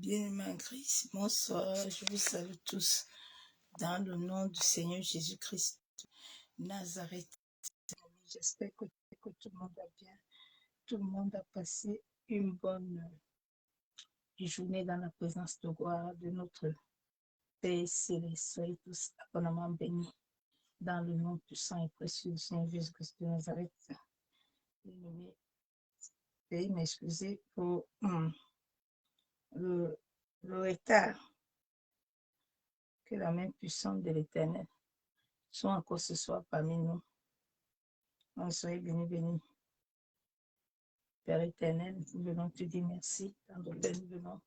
Bien-aimés en Christ, bonsoir, je vous salue tous dans le nom du Seigneur Jésus-Christ Nazareth. J'espère que tout le monde va bien, tout le monde a passé une bonne journée dans la présence de gloire de notre Père Céleste. Soyez tous abondamment bénis dans le nom puissant et précieux du Seigneur Jésus-Christ de Nazareth. Veuillez m'excuser pour le retard. Que la main puissante de l'Éternel soit encore ce soir parmi nous. Soyez bénis, bénis. Père éternel, nous venons te dire merci. Dans le Père, nous venons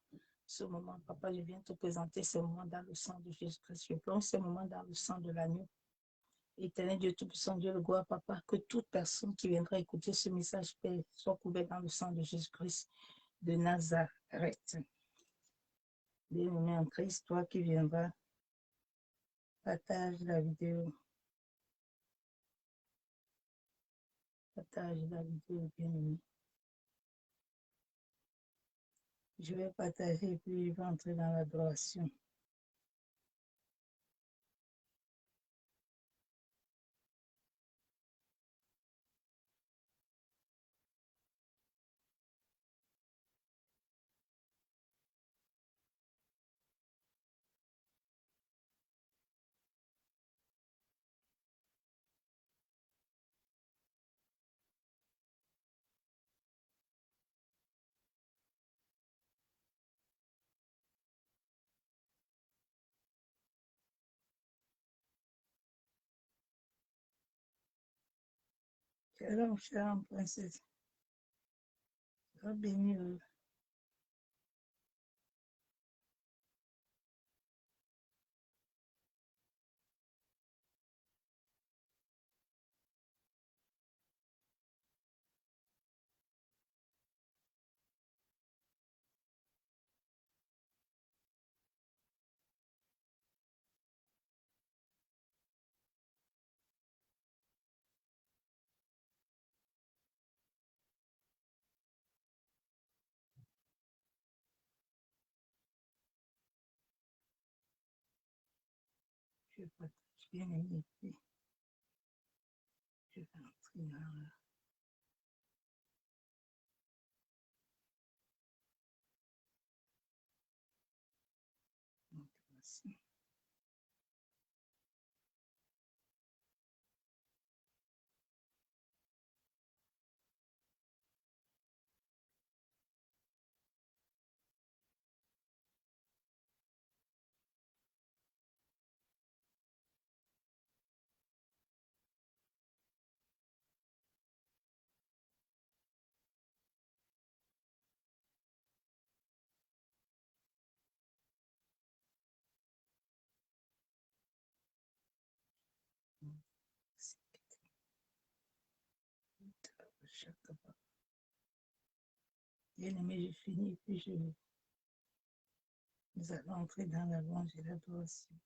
ce moment. Papa, je viens te présenter ce moment dans le sang de Jésus-Christ. Je plonge ce moment dans le sang de l'agneau. Éternel Dieu Tout-Puissant, Dieu le gloire, Papa, que toute personne qui viendra écouter ce message, Père, soit couverte dans le sang de Jésus-Christ de Nazareth. Bien-aimé en Christ, toi qui viendras, partage la vidéo. Partage la vidéo, bien-aimé. Je vais partager et puis je vais entrer dans l'adoration. Shalom, princesse. Sois bénie. Je partage bien aimé. Je vais entrer dans la motivation. Bien aimé, j'ai fini et puis nous allons entrer dans la louange et l'adoration.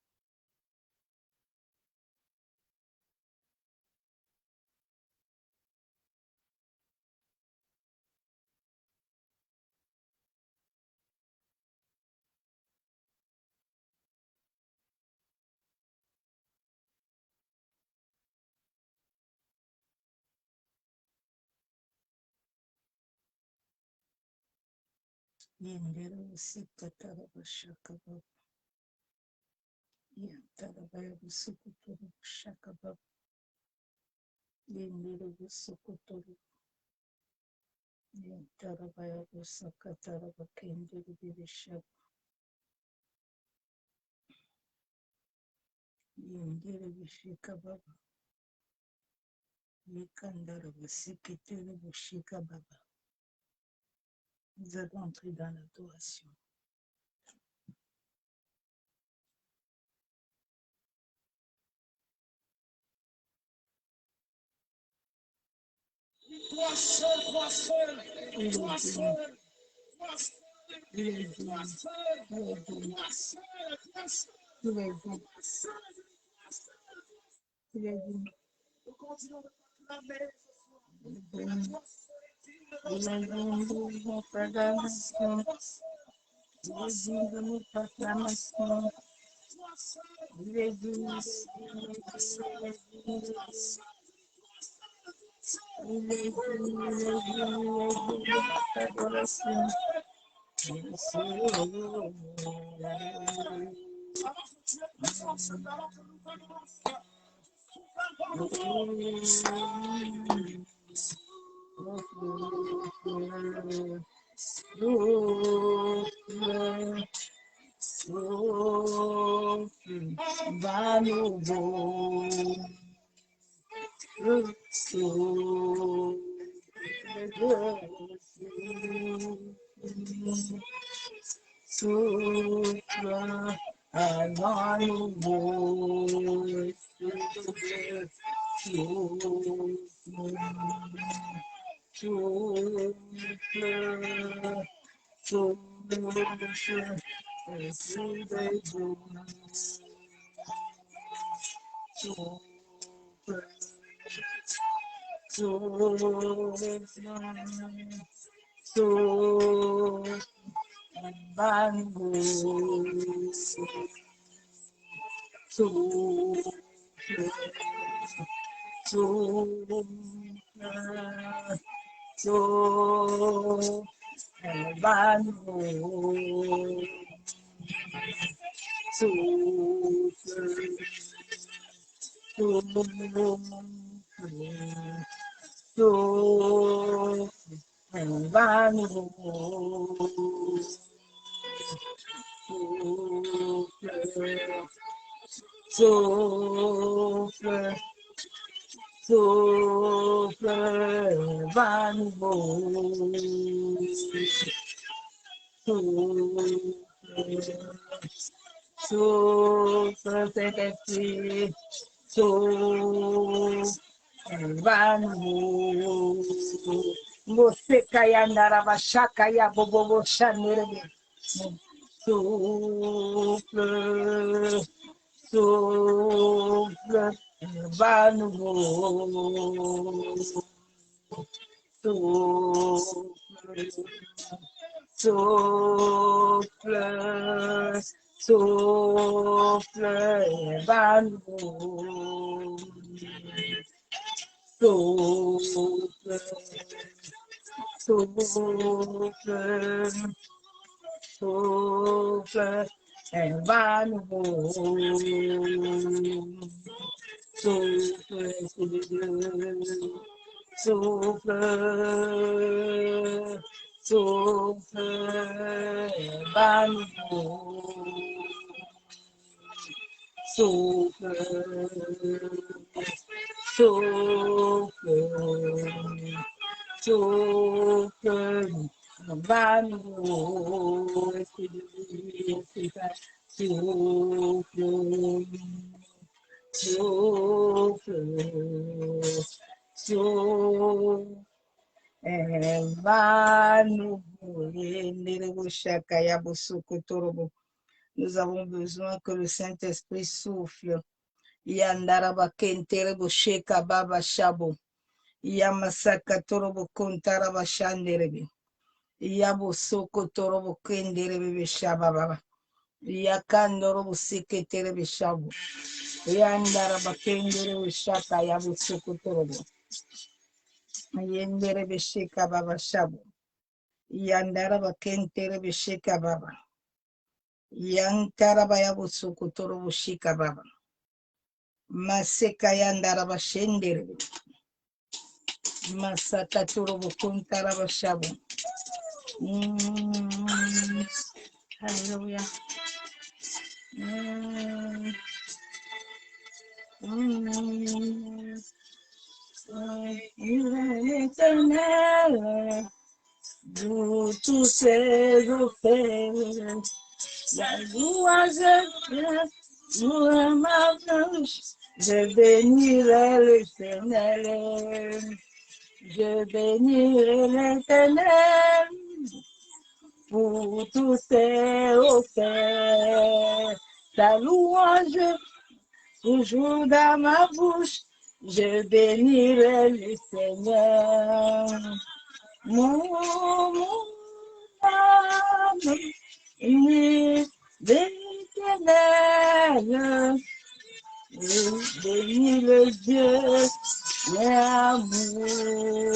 Yendera usikatara bashaka baba. Yantara baya busukuturu bashaka baba. Yendera busukuturu. Yantara baya busakatara bakendera bibishaka. Yendera bishika baba. Yekandara busikituru bushika baba. Nous allons entrer dans l'adoration. Toi seul, toi seul, toi seul, toi seul, toi seul, toi seul, toi seul. Nous continuons de proclamer ce soir. Toi seul est digne de notre adoration. Toi seul, toi seul. Digne de nos proclamations. Il est digne, il est digne de notre adoration. Va nouveau, souffle, un vent nouveau, souffle, Saint-Esprit, Mosekaya Narabashakaya Bobo Shanere. Souffle, souffle, va nouveau. Souffle, souffle, souffle, va nouveau. Souffle, souffle, souffle, va nouveau. Souffle, souffle, souffle, va nouveau. Souffle, souffle, souffle, va nouveau. Souffle, souffle, va nouveau. Nous avons besoin que le Saint-Esprit souffle. Yandaraba kenterebo sheka baba shabo. Yamasaka torobo kontaraba shanderebe. Yabo soko torobo kenderebe shaba baba. Yakandorobo seketerebe shabo. Yandaraba kenderebe shaka yabo soko torobo. Yenderebe sheka baba shabo. Yandaraba kenterebe sheka baba. Yantaraba yabo soko torobo shika baba. Maseka yandaraba shenderebe. Masaka torobo kontaraba shabo. Hallelujah. L'éternel, d'où tous ses offres, la louange sur ma bouche, je bénirai l'éternel, je bénirai l'éternel, pour tous ses offres, ta louange toujours dans ma bouche, je bénirai le Seigneur. Mon âme l'Éternel, bénis le Dieu, l'amour.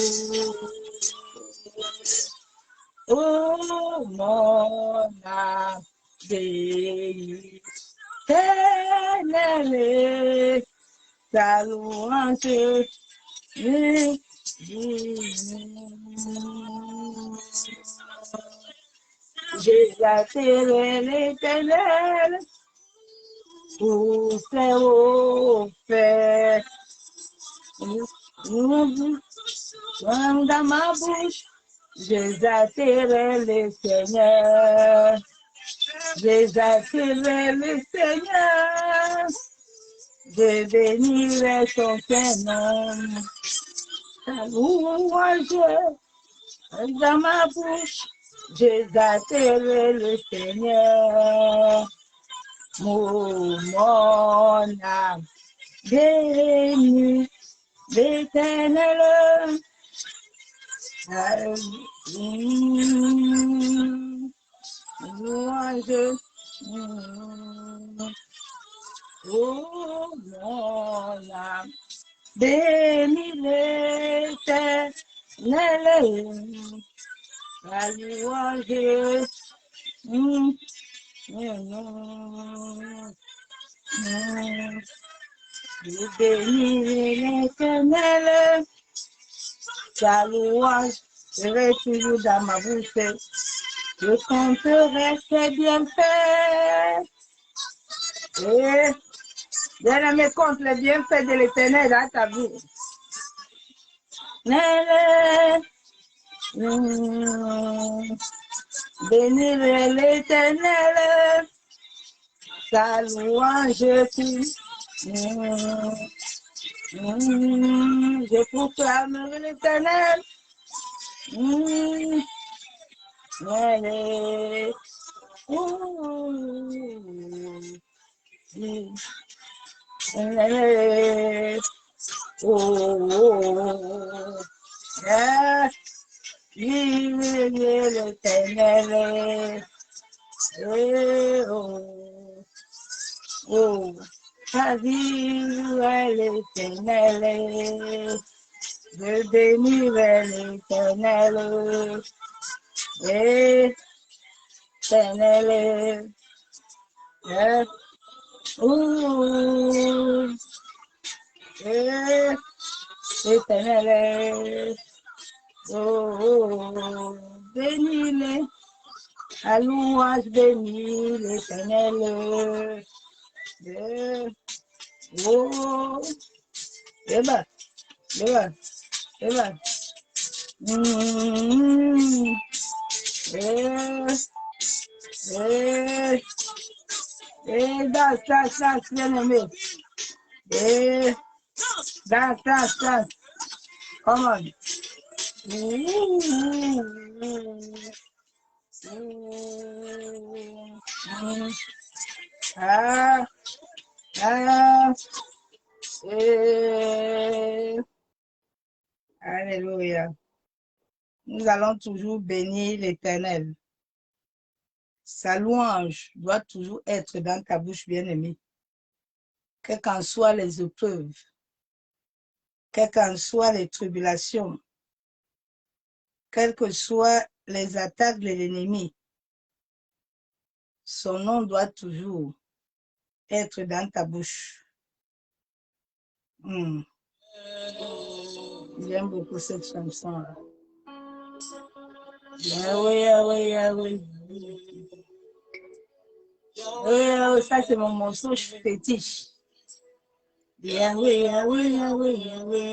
Oh, mon âme, bénis l'Éternel, ta louange, j'ai attiré l'Éternel pour ses offertes. Dans ma bouche, j'ai attiré le Seigneur. J'ai attiré le Seigneur. Je bénirai son Saint-Nom. Ta louange dans ma bouche, j'ai attiré le Seigneur. Mon âme bénis l'Éternel. Louange. Oh, mon âme bénis l'Éternel. La louange. Je bénis l'Éternel, sa louange serait toujours dans ma bouche. Je compterai ses bienfaits. Et bien-aimé, compte les bienfaits de l'Éternel dans ta vie. Bénis l'Éternel, sa louange qui. Je proclamerai l'Éternel. Ta vie est l'Éternel, je bénirai l'Éternel, l'Éternel, l'Éternel, bénis-le, la louange bénis l'Éternel, Eba. Dance, bien-aimé. Dance. Come on. Alléluia. Nous allons toujours bénir l'Éternel. Sa louange doit toujours être dans ta bouche, bien-aimée. Quelles qu'en soient les épreuves, quelles qu'en soient les tribulations, quelles que soient les attaques de l'ennemi, son nom doit toujours être dans ta bouche. J'aime beaucoup cette chanson-là. Yahweh. Ça c'est mon morceau fétiche. Yahweh. Oh, Yahweh.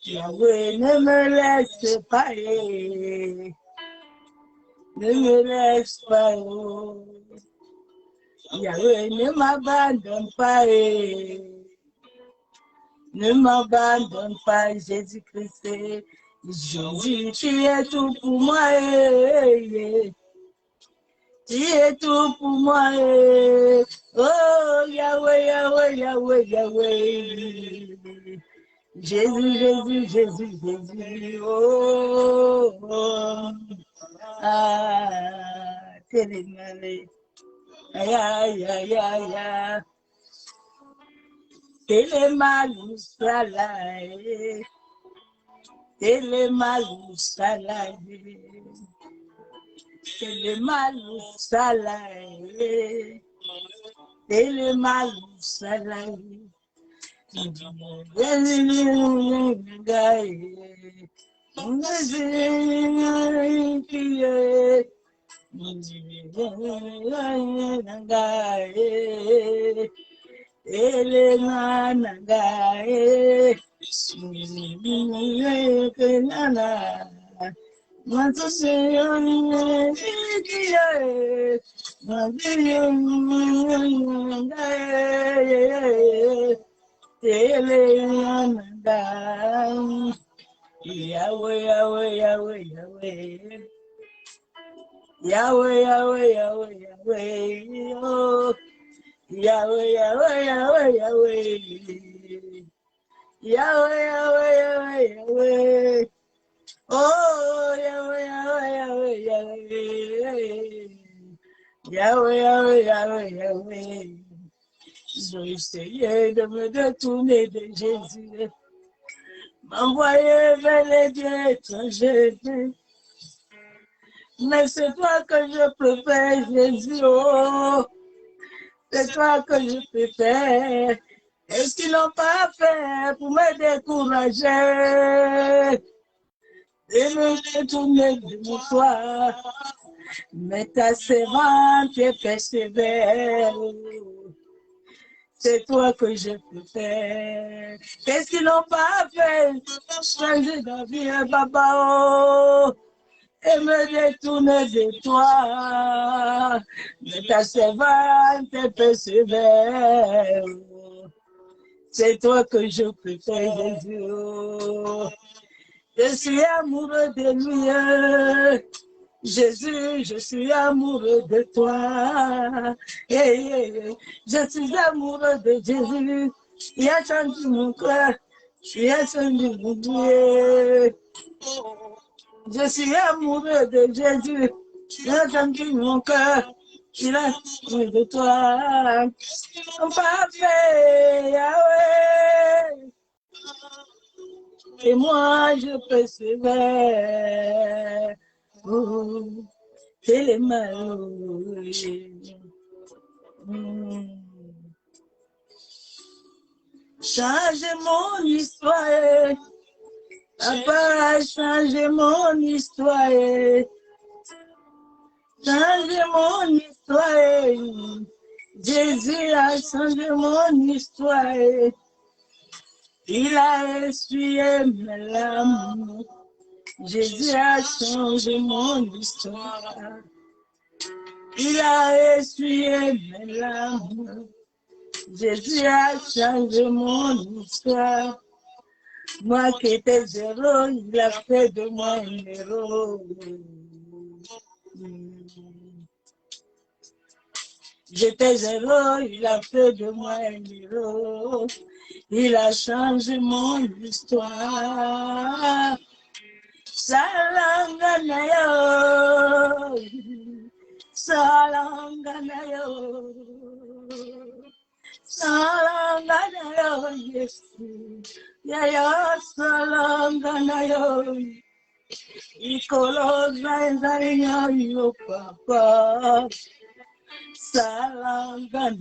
Yahweh, ne me laisse pas, ne me laisse pas, Yahweh, ne m'abandonne pas, Ne m'abandonne pas, Jésus-Christ. Jésus, tu es tout pour moi. Tu es tout pour moi. Oh, Yahweh, Yahweh, Yahweh, Yahweh. Jésus, Jésus, Jésus, Jésus. Oh, oh. Ah, télémalé. Aïe, aïe, aïe, aïe, aïe. Télémalou, salaye. Télémalou, salaye. Télémalou, salaye. Télémalou, salaye. Elena Nagae, Nana, Matusayan, Elena Nagae, Yahweh, Yahweh, Yahweh, Yahweh. Yahweh, Yahweh, Yahweh, Yahweh, oh. Yahweh, Yahweh, Yahweh, Yahweh. Yahweh, Yahweh, Yahweh, Yahweh. Oh, Yahweh, Yahweh, Yahweh, Yahweh. Yahweh, Yahweh, Yahweh, Yahweh. J'ai essayé de me détourner de Jésus, m'envoyer vers les dieux étrangers. Mais c'est toi que je préfère, Jésus, oh. C'est toi que je préfère. Est-ce qu'ils n'ont pas fait pour me décourager et me détourner de toi? Mais ta servante est persévère. C'est toi que je préfère. Qu'est-ce qu'ils n'ont pas fait? Changer d'avis, papa, oh, et me détourner de toi. Mais ta servante est persévère. C'est toi que je préfère, Jésus. Je suis amoureux de lui. Jésus, je suis amoureux de toi. Hey, hey, hey. Je suis amoureux de Jésus. Il a changé mon cœur. Il a changé mon Dieu. Je suis amoureux de Jésus. Il a changé mon cœur. Il a changé de toi. Parfait, Yahweh. Et moi, je persévère. Oh, c'est les malheureux. Changez mon histoire. Papa a changé mon histoire. Changez mon histoire. Jésus a changé mon histoire. Il a essuyé mes larmes. Jésus a changé mon histoire. Il a essuyé mes larmes. Jésus a changé mon histoire. Moi qui étais zéro, il a fait de moi un héros. J'étais zéro, il a fait de moi un héros. Il a changé mon histoire. Salanganayo, Salanganayo, Salanganayo, yes, Yaya Salanganayo, Ikolozanzayo, yo papa, Salanganayo,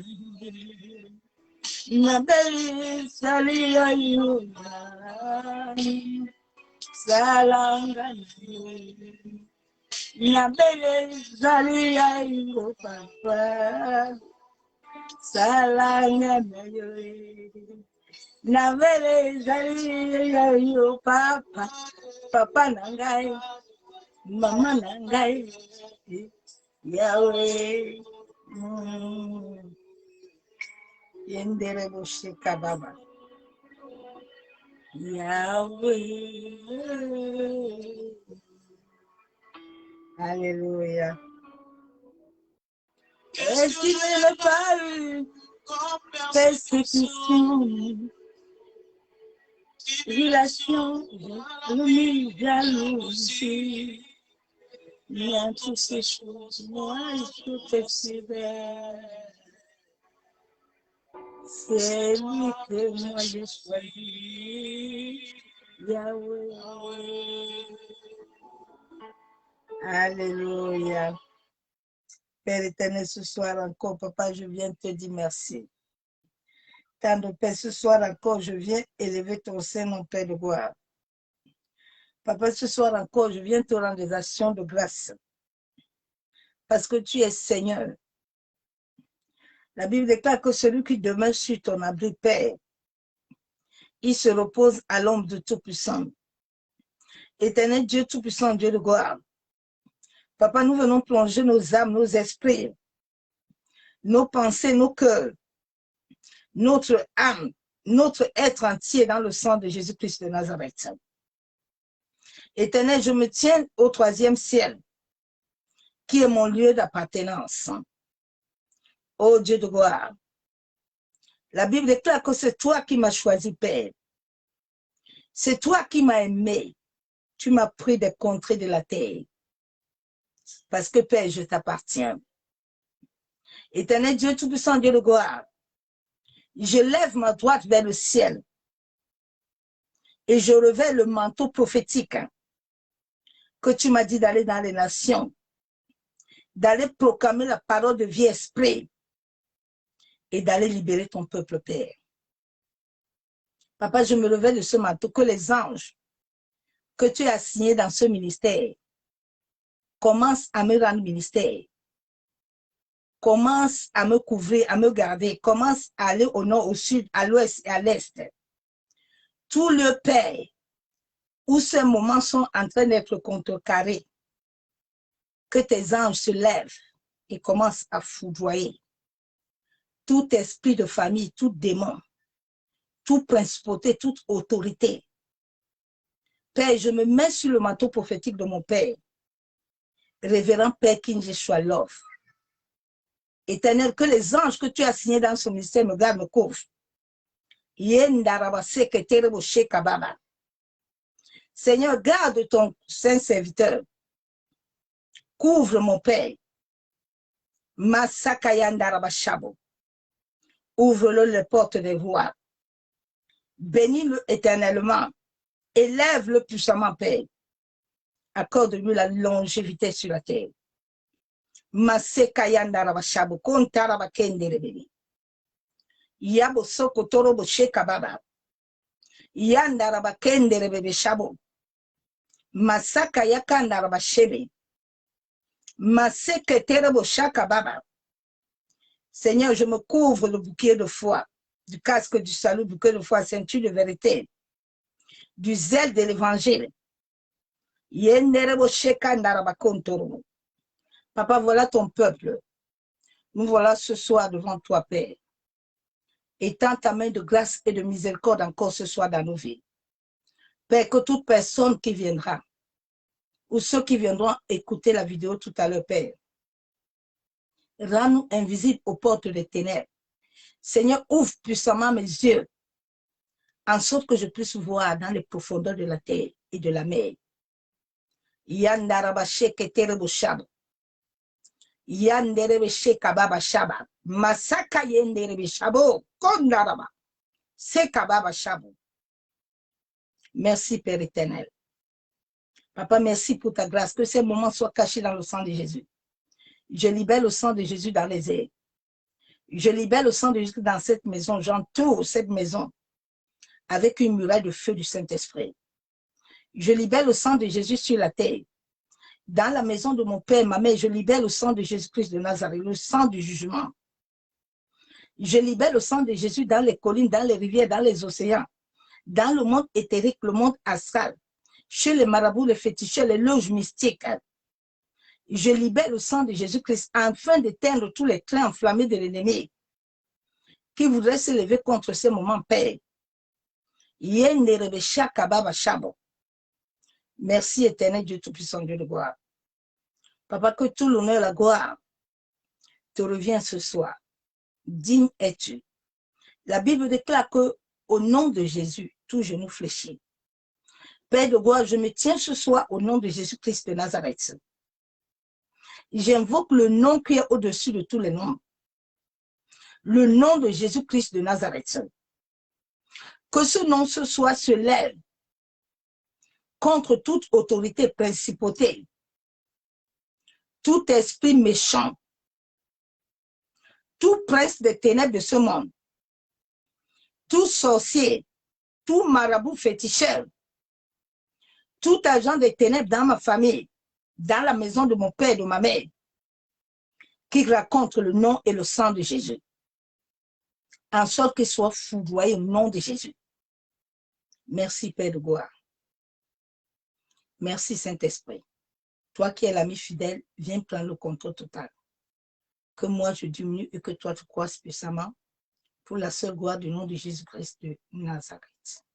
Nabeli Saliyo, Salanganayo. Nabele Zalia yo papa, Salanga yo. Nabele Zalia yo papa, Papa nangai, Mama nangai, Yahweh. Yendere boshika baba. Yahweh. Alléluia. Est-ce qu'il n'y a pas eu persécution, tribulation, jalousie, il y a toutes ces choses, moi je peux persévérer. C'est lui que moi j'ai choisi, Yahweh. Alléluia. Père éternel, ce soir encore, papa, je viens te dire merci. Tant de Père, ce soir encore, je viens élever ton sein, mon Père de gloire. Papa, ce soir encore, je viens te rendre des actions de grâce. Parce que tu es Seigneur. La Bible déclare que celui qui demeure sur ton abri, Père, il se repose à l'ombre de Tout-Puissant. Éternel Dieu Tout-Puissant, Dieu de gloire. Papa, nous venons plonger nos âmes, nos esprits, nos pensées, nos cœurs, notre âme, notre être entier dans le sang de Jésus-Christ de Nazareth. Éternel, je me tiens au 3e ciel, qui est mon lieu d'appartenance. Ô Dieu de gloire, la Bible déclare que c'est toi qui m'as choisi, Père. C'est toi qui m'as aimé. Tu m'as pris des contrées de la terre. Parce que, Père, je t'appartiens. Éternel Dieu Tout-Puissant, Dieu de gloire, je lève ma droite vers le ciel et je revers le manteau prophétique que tu m'as dit d'aller dans les nations, d'aller proclamer la parole de vie esprit et d'aller libérer ton peuple, Père. Papa, je me levais de ce manteau, que les anges que tu as assignés dans ce ministère commencent à me rendre ministère, commencent à me couvrir, à me garder, commencent à aller au nord, au sud, à l'ouest et à l'est. Tout le Père, où ces moments sont en train d'être contrecarrés, que tes anges se lèvent et commencent à foudroyer tout esprit de famille, tout démon, toute principauté, toute autorité. Père, je me mets sur le manteau prophétique de mon Père, révérend Père King Joshua Love. Éternel, que les anges que tu as signés dans ce ministère me gardent, me couvrent. Seigneur, garde ton saint serviteur. Couvre mon Père. Ouvre-le les portes des voies. Bénis-le éternellement. Élève-le puissamment, Père. Accorde-lui la longévité sur la terre. Yabo soko torobo sheka baba. Yandaraba kendere bebe shabo. Masaka yakandaraba shebe. Maseke terebo shaka baba. Seigneur, je me couvre le bouclier de foi, du casque du salut, bouclier de foi, ceinture de vérité, du zèle de l'évangile. Yenderebo sheka ndaraba kontoro. Papa, voilà ton peuple. Nous voilà ce soir devant toi, Père. Étends ta main de grâce et de miséricorde encore ce soir dans nos vies. Père, que toute personne qui viendra, ou ceux qui viendront écouter la vidéo tout à l'heure, Père, rends-nous invisibles aux portes des ténèbres. Seigneur, ouvre puissamment mes yeux, en sorte que je puisse voir dans les profondeurs de la terre et de la mer. Yandaraba sheketerebo shaba. Yanderebe shekababa shaba. Masaka yenderebe shabo. Kondaraba. Sekababa shabo. Merci, Père éternel. Papa, merci pour ta grâce. Que ces moments soient cachés dans le sang de Jésus. Je libère le sang de Jésus dans les airs. Je libère le sang de Jésus dans cette maison. J'entoure cette maison avec une muraille de feu du Saint-Esprit. Je libère le sang de Jésus sur la terre. Dans la maison de mon père, ma mère, je libère le sang de Jésus-Christ de Nazareth, le sang du jugement. Je libère le sang de Jésus dans les collines, dans les rivières, dans les océans, dans le monde éthérique, le monde astral, chez les marabouts, les féticheurs, les loges mystiques. Je libère le sang de Jésus-Christ afin d'éteindre tous les clairs enflammés de l'ennemi qui voudrait se lever contre ces moments, Père. Merci éternel Dieu Tout-Puissant, Dieu de gloire. Papa, que tout l'honneur et la gloire te revient ce soir. Digne es-tu. La Bible déclare que au nom de Jésus, tout genou fléchit. Père de gloire, je me tiens ce soir au nom de Jésus-Christ de Nazareth. J'invoque le nom qui est au-dessus de tous les noms. Le nom de Jésus-Christ de Nazareth. Que ce nom ce soir se lève contre toute autorité, principauté, tout esprit méchant, tout prince des ténèbres de ce monde, tout sorcier, tout marabout féticheur, tout agent des ténèbres dans ma famille, dans la maison de mon père et de ma mère, qui raconte le nom et le sang de Jésus, en sorte qu'il soit foudroyé au nom de Jésus. Merci, Père de gloire. Merci, Saint-Esprit. Toi qui es l'ami fidèle, viens prendre le contrôle total. Que moi je diminue et que toi tu croisses puissamment pour la seule gloire du nom de Jésus-Christ de Nazareth.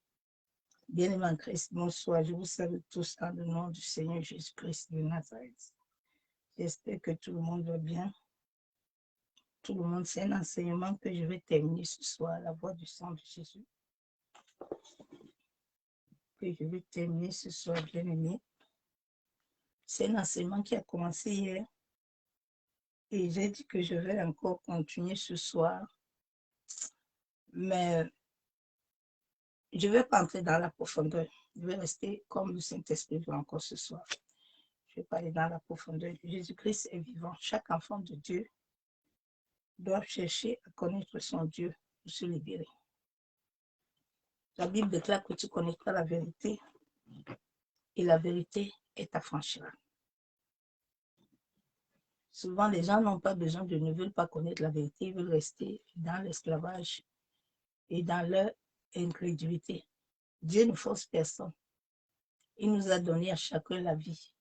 Bien-aimé en Christ, bonsoir. Je vous salue tous dans le nom du Seigneur Jésus-Christ de Nazareth. J'espère que tout le monde va bien. Tout le monde, c'est un enseignement que je vais terminer ce soir, la voix du sang de Jésus. Que je vais terminer ce soir, bien-aimé. C'est un enseignement qui a commencé hier. Et j'ai dit que je vais encore continuer ce soir. Mais je ne vais pas entrer dans la profondeur. Je vais rester comme le Saint-Esprit veut encore ce soir. Je vais parler dans la profondeur. Jésus-Christ est vivant. Chaque enfant de Dieu doit chercher à connaître son Dieu pour se libérer. La Bible déclare que tu connaîtras la vérité et la vérité est affranchira. Souvent, les gens n'ont pas besoin ne veulent pas connaître la vérité, ils veulent rester dans l'esclavage et dans leur incrédulité. Dieu ne force personne. Il nous a donné à chacun la vie.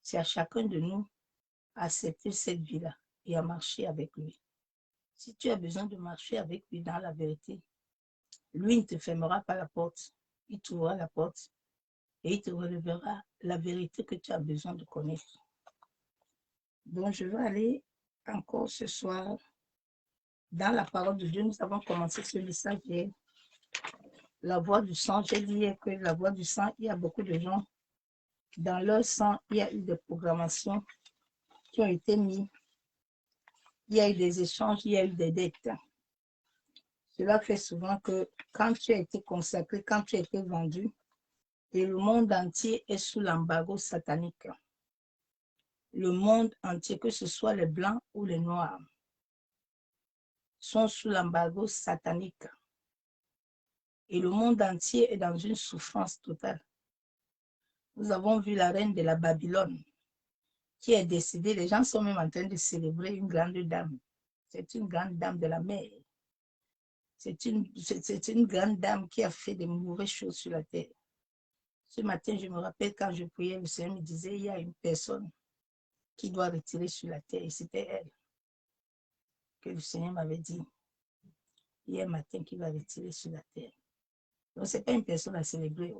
C'est à chacun de nous à accepter cette vie-là et à marcher avec lui. Si tu as besoin de marcher avec lui dans la vérité, lui ne te fermera pas la porte. Il t'ouvrira la porte et il te relèvera la vérité que tu as besoin de connaître. Donc, je vais aller encore ce soir dans la parole de Dieu. Nous avons commencé ce message hier. La voix du sang, j'ai dit hier que la voix du sang, il y a beaucoup de gens, dans leur sang, il y a eu des programmations qui ont été mises. Il y a eu des échanges, il y a eu des dettes. Cela fait souvent que quand tu as été consacré, quand tu as été vendu, et le monde entier est sous l'embargo satanique. Le monde entier, que ce soit les blancs ou les noirs, sont sous l'embargo satanique. Et le monde entier est dans une souffrance totale. Nous avons vu la reine de la Babylone qui est décédée. Les gens sont même en train de célébrer une grande dame. C'est une grande dame de la mer. C'est une grande dame qui a fait de mauvaises choses sur la terre. Ce matin, je me rappelle quand je priais, le Seigneur me disait, il y a une personne qui doit retirer sur la terre. Et c'était elle que le Seigneur m'avait dit hier matin qu'il va retirer sur la terre. Donc, ce n'est pas une personne à célébrer.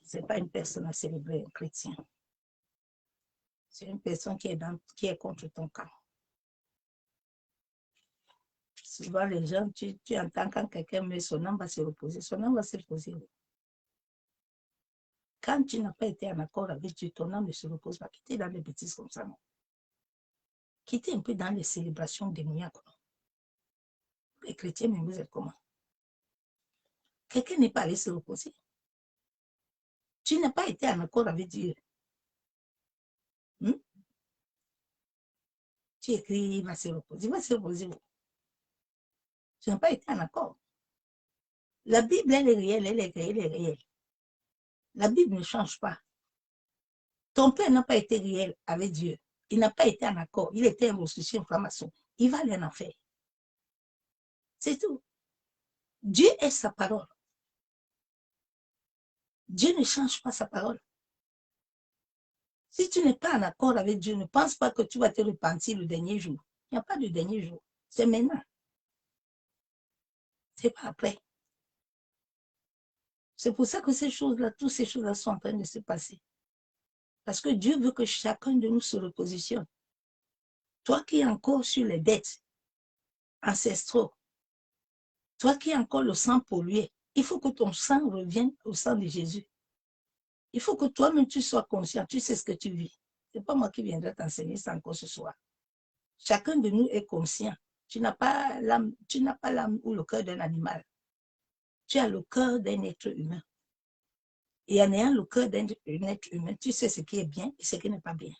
Ce n'est pas une personne à célébrer, un chrétien. C'est une personne qui est contre ton camp. Souvent, les gens, tu entends quand quelqu'un met son âme va se reposer. Son âme va se reposer. Quand tu n'as pas été en accord avec Dieu, ton âme ne se repose pas. Quitter dans les bêtises comme ça, non. Quitter un peu dans les célébrations démoniaques. Les chrétiens, mais vous êtes comment? Quelqu'un n'est pas allé se reposer. Tu n'as pas été en accord avec Dieu. Tu écris, il va se reposer. Il va se reposer. Tu n'as pas été en accord. La Bible, elle est réelle, elle est réelle, elle est réelle. La Bible ne change pas. Ton père n'a pas été réel avec Dieu. Il n'a pas été en accord. Il était un homosexuel, un franc-maçon. Il va aller en enfer. C'est tout. Dieu est sa parole. Dieu ne change pas sa parole. Si tu n'es pas en accord avec Dieu, ne pense pas que tu vas te repentir le dernier jour. Il n'y a pas de dernier jour. C'est maintenant. C'est pas après. C'est pour ça que ces choses-là, toutes ces choses-là sont en train de se passer. Parce que Dieu veut que chacun de nous se repositionne. Toi qui es encore sur les dettes ancestraux, toi qui es encore le sang pollué, il faut que ton sang revienne au sang de Jésus. Il faut que toi-même tu sois conscient, tu sais ce que tu vis. Ce n'est pas moi qui viendrai t'enseigner ça encore ce soir. Chacun de nous est conscient. Tu n'as pas l'âme ou le cœur d'un animal. Tu as le cœur d'un être humain. Et en ayant le cœur d'un être humain, tu sais ce qui est bien et ce qui n'est pas bien.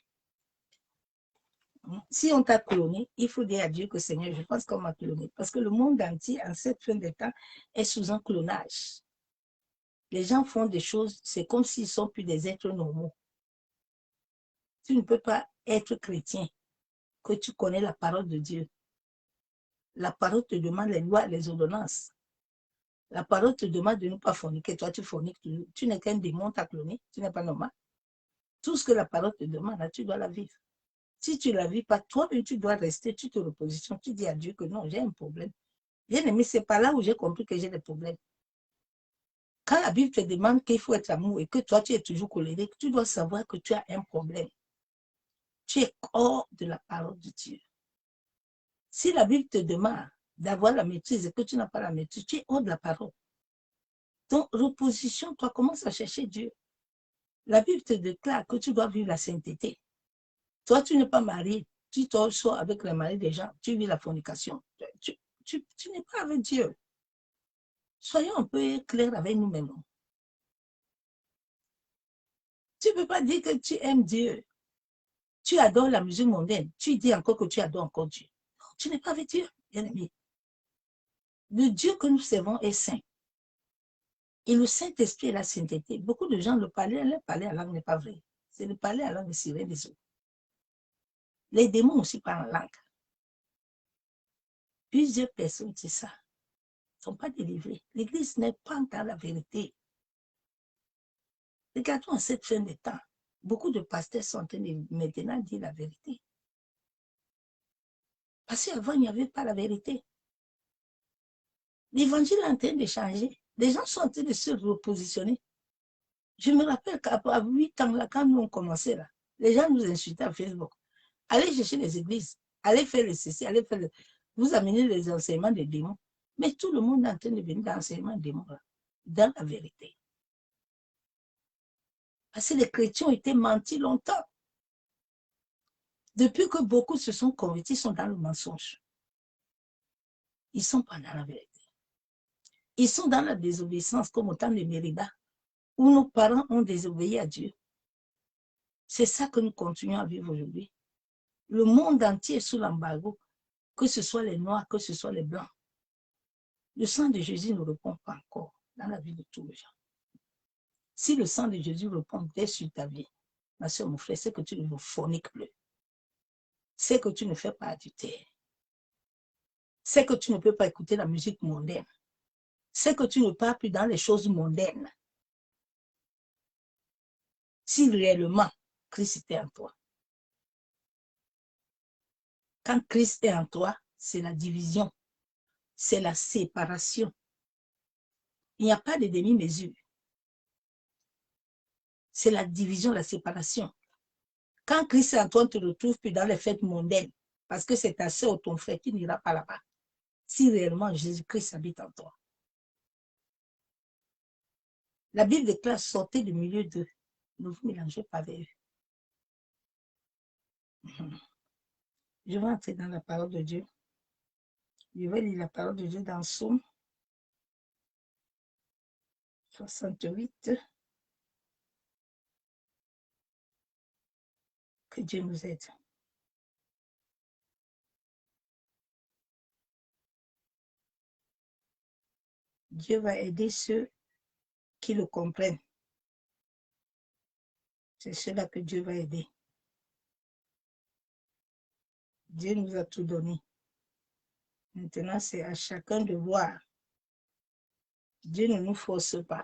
Si on t'a cloné, il faut dire à Dieu que Seigneur, je pense qu'on m'a cloné. Parce que le monde entier, en cette fin de temps, est sous un clonage. Les gens font des choses, c'est comme s'ils ne sont plus des êtres normaux. Tu ne peux pas être chrétien, que tu connais la parole de Dieu. La parole te demande les lois, les ordonnances. La parole te demande de ne pas forniquer. Toi, tu forniques toujours. Tu n'es qu'un démon, t'as cloné. Tu n'es pas normal. Tout ce que la parole te demande, là, tu dois la vivre. Si tu ne la vis pas, toi-même, tu dois rester, tu te repositionnes. Tu dis à Dieu que non, j'ai un problème. Bien aimé, c'est pas là où j'ai compris que j'ai des problèmes. Quand la Bible te demande qu'il faut être amour et que toi, tu es toujours colérique, tu dois savoir que tu as un problème. Tu es hors de la parole de Dieu. Si la Bible te demande d'avoir la maîtrise et que tu n'as pas la maîtrise, tu es hors de la parole. Donc, reposition, toi, commence à chercher Dieu. La Bible te déclare que tu dois vivre la sainteté. Toi, tu n'es pas marié. Tu sors avec le mari des gens. Tu vis la fornication. Tu n'es pas avec Dieu. Soyons un peu clairs avec nous-mêmes. Tu ne peux pas dire que tu aimes Dieu. Tu adores la musique mondaine. Tu dis encore que tu adores encore Dieu. Non, tu n'es pas avec Dieu, bien-aimé. Le Dieu que nous servons est saint. Et le Saint-Esprit est la sainteté. Beaucoup de gens le parler à langue n'est pas vrai. C'est le parler à langue de sirène des eaux. Les démons aussi parlent en langue. Plusieurs personnes, c'est ça, ne sont pas délivrées. L'Église n'est pas dans la vérité. Regardons en cette fin de temps. Beaucoup de pasteurs sont en train de maintenant dire la vérité. Parce qu'avant, il n'y avait pas la vérité. L'évangile est en train de changer. Les gens sont en train de se repositionner. Je me rappelle qu'à 8 ans, là, quand nous on commençait, là, les gens nous insultaient à Facebook. Allez chercher les églises, allez faire le ceci, allez faire le... Vous amenez les enseignements des démons. Mais tout le monde est en train de venir dans l'enseignement des démons, là, dans la vérité. Parce que les chrétiens ont été mentis longtemps. Depuis que beaucoup se sont convertis, ils sont dans le mensonge. Ils ne sont pas dans la vérité. Ils sont dans la désobéissance, comme au temps de Mérida, où nos parents ont désobéi à Dieu. C'est ça que nous continuons à vivre aujourd'hui. Le monde entier est sous l'embargo, que ce soit les Noirs, que ce soit les Blancs. Le sang de Jésus ne répond pas encore dans la vie de tous les gens. Si le sang de Jésus répond dès sur ta vie, ma soeur, mon frère, c'est que tu ne forniques plus. C'est que tu ne fais pas adultère. C'est que tu ne peux pas écouter la musique mondaine. C'est que tu ne pars plus dans les choses mondaines. Si réellement Christ était en toi. Quand Christ est en toi, c'est la division, c'est la séparation. Il n'y a pas de demi-mesure. C'est la division, la séparation. Quand Christ est en toi, on ne te retrouve plus dans les fêtes mondaines, parce que c'est ta soeur ou ton frère qui n'ira pas là-bas. Si réellement Jésus-Christ habite en toi. La Bible déclare, sortez du milieu d'eux. Ne vous mélangez pas avec eux. Je vais entrer dans la parole de Dieu. Je vais lire la parole de Dieu dans Psaume 68. Que Dieu nous aide. Dieu va aider ceux qui le comprennent. C'est cela que Dieu va aider. Dieu nous a tout donné. Maintenant, c'est à chacun de voir. Dieu ne nous force pas.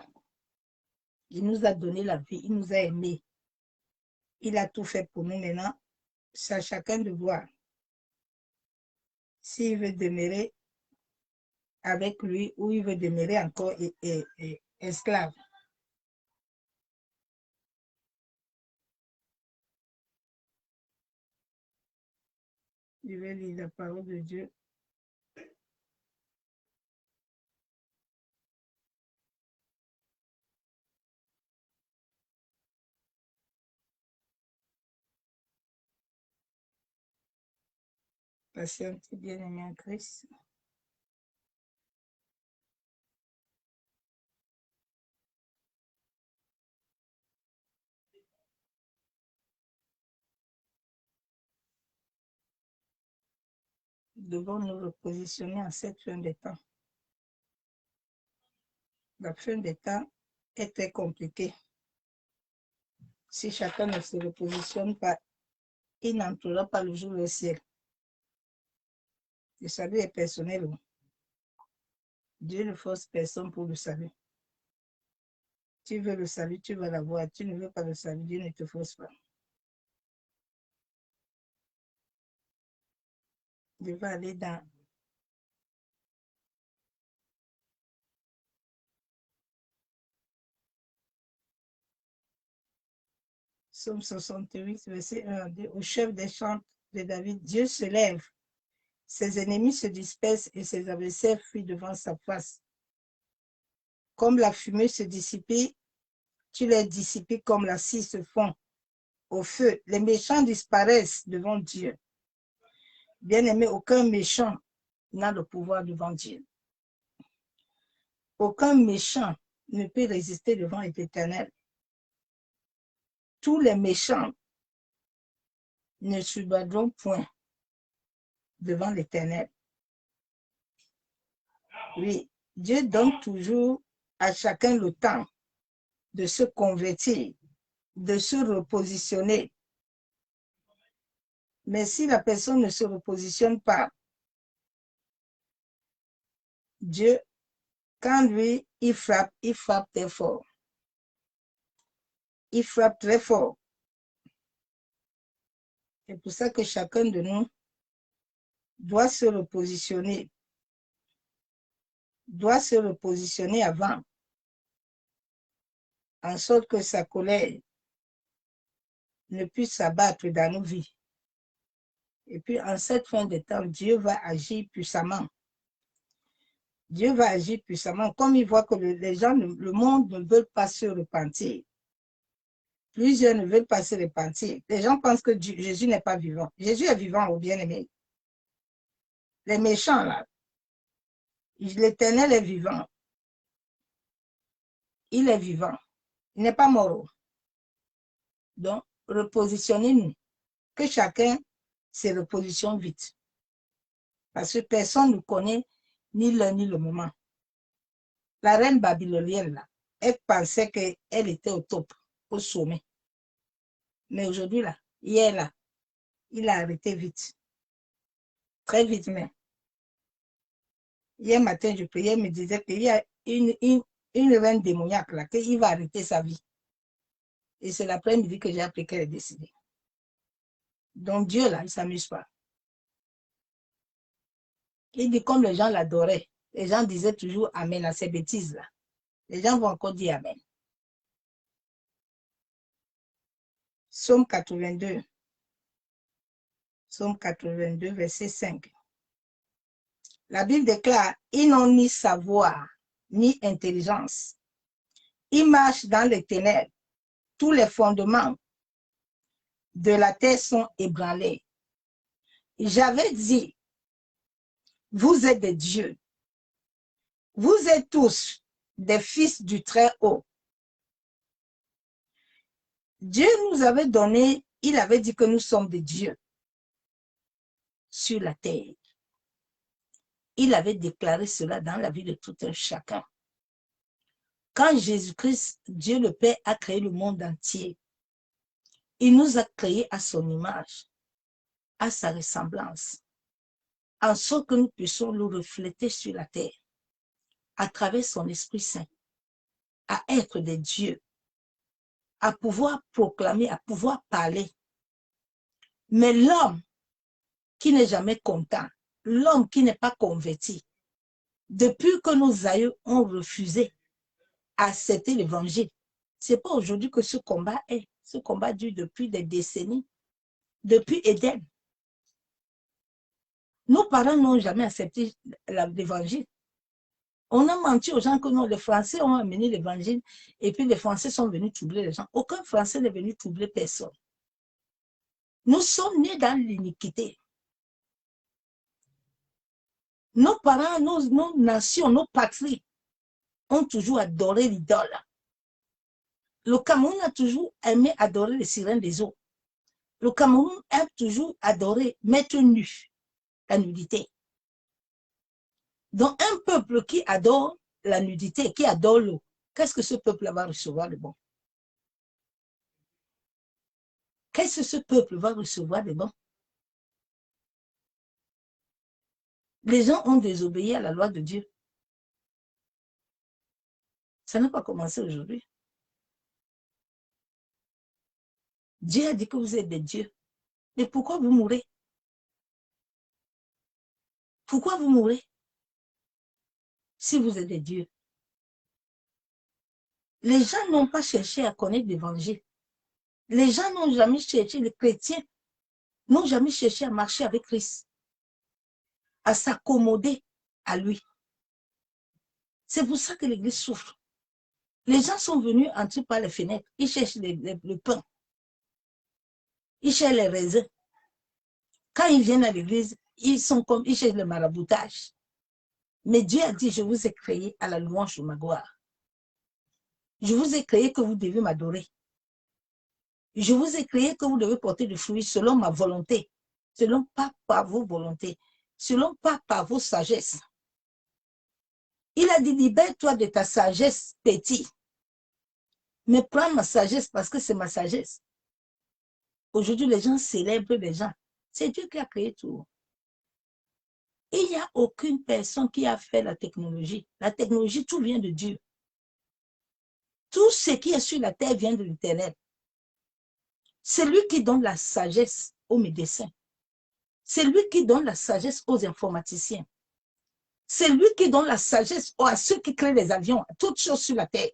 Il nous a donné la vie, il nous a aimés. Il a tout fait pour nous maintenant. C'est à chacun de voir s'il veut demeurer avec lui ou il veut demeurer encore esclave. Je vais lire la parole de Dieu. Patientez, bien-aimé en Christ. Nous devons nous repositionner en cette fin des temps. La fin des temps est très compliquée. Si chacun ne se repositionne pas, il n'entrera pas le jour au ciel. Le salut est personnel. Dieu ne force personne pour le salut. Tu veux le salut, tu vas l'avoir. Tu ne veux pas le salut, Dieu ne te force pas. Je vais aller dans Psaume 68, verset 1 à 2. Au chef des chants de David, Dieu se lève. Ses ennemis se dispersent et ses adversaires fuient devant sa face. Comme la fumée se dissipe, tu les dissipes comme la scie se fond au feu. Les méchants disparaissent devant Dieu. Bien-aimé, aucun méchant n'a le pouvoir devant Dieu. Aucun méchant ne peut résister devant l'Éternel. Tous les méchants ne subiront point devant l'Éternel. Oui, Dieu donne toujours à chacun le temps de se convertir, de se repositionner. Mais si la personne ne se repositionne pas, Dieu, quand lui, il frappe très fort. Il frappe très fort. C'est pour ça que chacun de nous doit se repositionner avant, en sorte que sa colère ne puisse s'abattre dans nos vies. Et puis, en cette fin de temps, Dieu va agir puissamment. Dieu va agir puissamment, comme il voit que les gens, le monde ne veut pas se repentir. Plusieurs ne veulent pas se repentir. Les gens pensent que Jésus n'est pas vivant. Jésus est vivant, au bien-aimé. Les méchants, là, l'Éternel est vivant. Il est vivant. Il n'est pas mort. Donc, repositionnez-nous. Que chacun se repositionne vite. Parce que personne ne connaît ni l'heure ni le moment. La reine babylonienne, là, elle pensait qu'elle était au top, au sommet. Mais aujourd'hui, là, hier, là, il a arrêté vite. Très vite même. Hier matin, je priais, elle me disait qu'il y a une reine démoniaque, là, qu'il va arrêter sa vie. Et c'est l'après-midi que j'ai appris qu'elle est décédée. Donc Dieu, là, il ne s'amuse pas. Il dit comme les gens l'adoraient. Les gens disaient toujours Amen à ces bêtises-là. Les gens vont encore dire Amen. Psaume 82. Psaume 82, verset 5. La Bible déclare, ils n'ont ni savoir, ni intelligence. Ils marchent dans les ténèbres. Tous les fondements de la terre sont ébranlés. J'avais dit, vous êtes des dieux. Vous êtes tous des fils du Très-Haut. Dieu nous avait donné, il avait dit que nous sommes des dieux sur la terre. Il avait déclaré cela dans la vie de tout un chacun. Quand Jésus-Christ, Dieu le Père, a créé le monde entier, il nous a créés à son image, à sa ressemblance, en sorte que nous puissions le refléter sur la terre, à travers son Esprit Saint, à être des dieux, à pouvoir proclamer, à pouvoir parler. Mais l'homme qui n'est jamais content, l'homme qui n'est pas converti, Depuis que nos aïeux ont refusé d'accepter l'évangile, ce n'est pas aujourd'hui que ce combat est. Ce combat dure depuis des décennies, depuis Éden. Nos parents n'ont jamais accepté l'évangile. On a menti aux gens que non, les Français ont amené l'évangile et puis les Français sont venus troubler les gens. Aucun Français n'est venu troubler personne. Nous sommes nés dans l'iniquité. Nos parents, nos nations, nos patries ont toujours adoré l'idole. Le Cameroun a toujours aimé adorer les sirènes des eaux. Le Cameroun a toujours adoré mettre nu, la nudité. Donc, un peuple qui adore la nudité, qui adore l'eau, qu'est-ce que ce peuple va recevoir de bon? Qu'est-ce que ce peuple va recevoir de bon? Les gens ont désobéi à la loi de Dieu. Ça n'a pas commencé aujourd'hui. Dieu a dit que vous êtes des dieux. Mais pourquoi vous mourrez? Pourquoi vous mourrez si vous êtes des dieux? Les gens n'ont pas cherché à connaître l'évangile. Les gens n'ont jamais cherché, les chrétiens n'ont jamais cherché à marcher avec Christ, à s'accommoder à lui. C'est pour ça que l'église souffre. Les gens sont venus entrer par les fenêtres, ils cherchent le pain, ils cherchent les raisins. Quand ils viennent à l'église, ils cherchent le maraboutage. Mais Dieu a dit, je vous ai créé à la louange de ma gloire. Je vous ai créé que vous devez m'adorer. Je vous ai créé que vous devez porter du fruit selon ma volonté, selon pas par vos volontés, selon pas par vos sagesses. Il a dit, libère-toi de ta sagesse petite, mais prends ma sagesse parce que c'est ma sagesse. Aujourd'hui, les gens célèbrent les gens. C'est Dieu qui a créé tout. Il n'y a aucune personne qui a fait la technologie. La technologie, tout vient de Dieu. Tout ce qui est sur la terre vient de l'Éternel. C'est lui qui donne la sagesse aux médecins. C'est lui qui donne la sagesse aux informaticiens. C'est lui qui donne la sagesse à ceux qui créent les avions, à toutes choses sur la terre.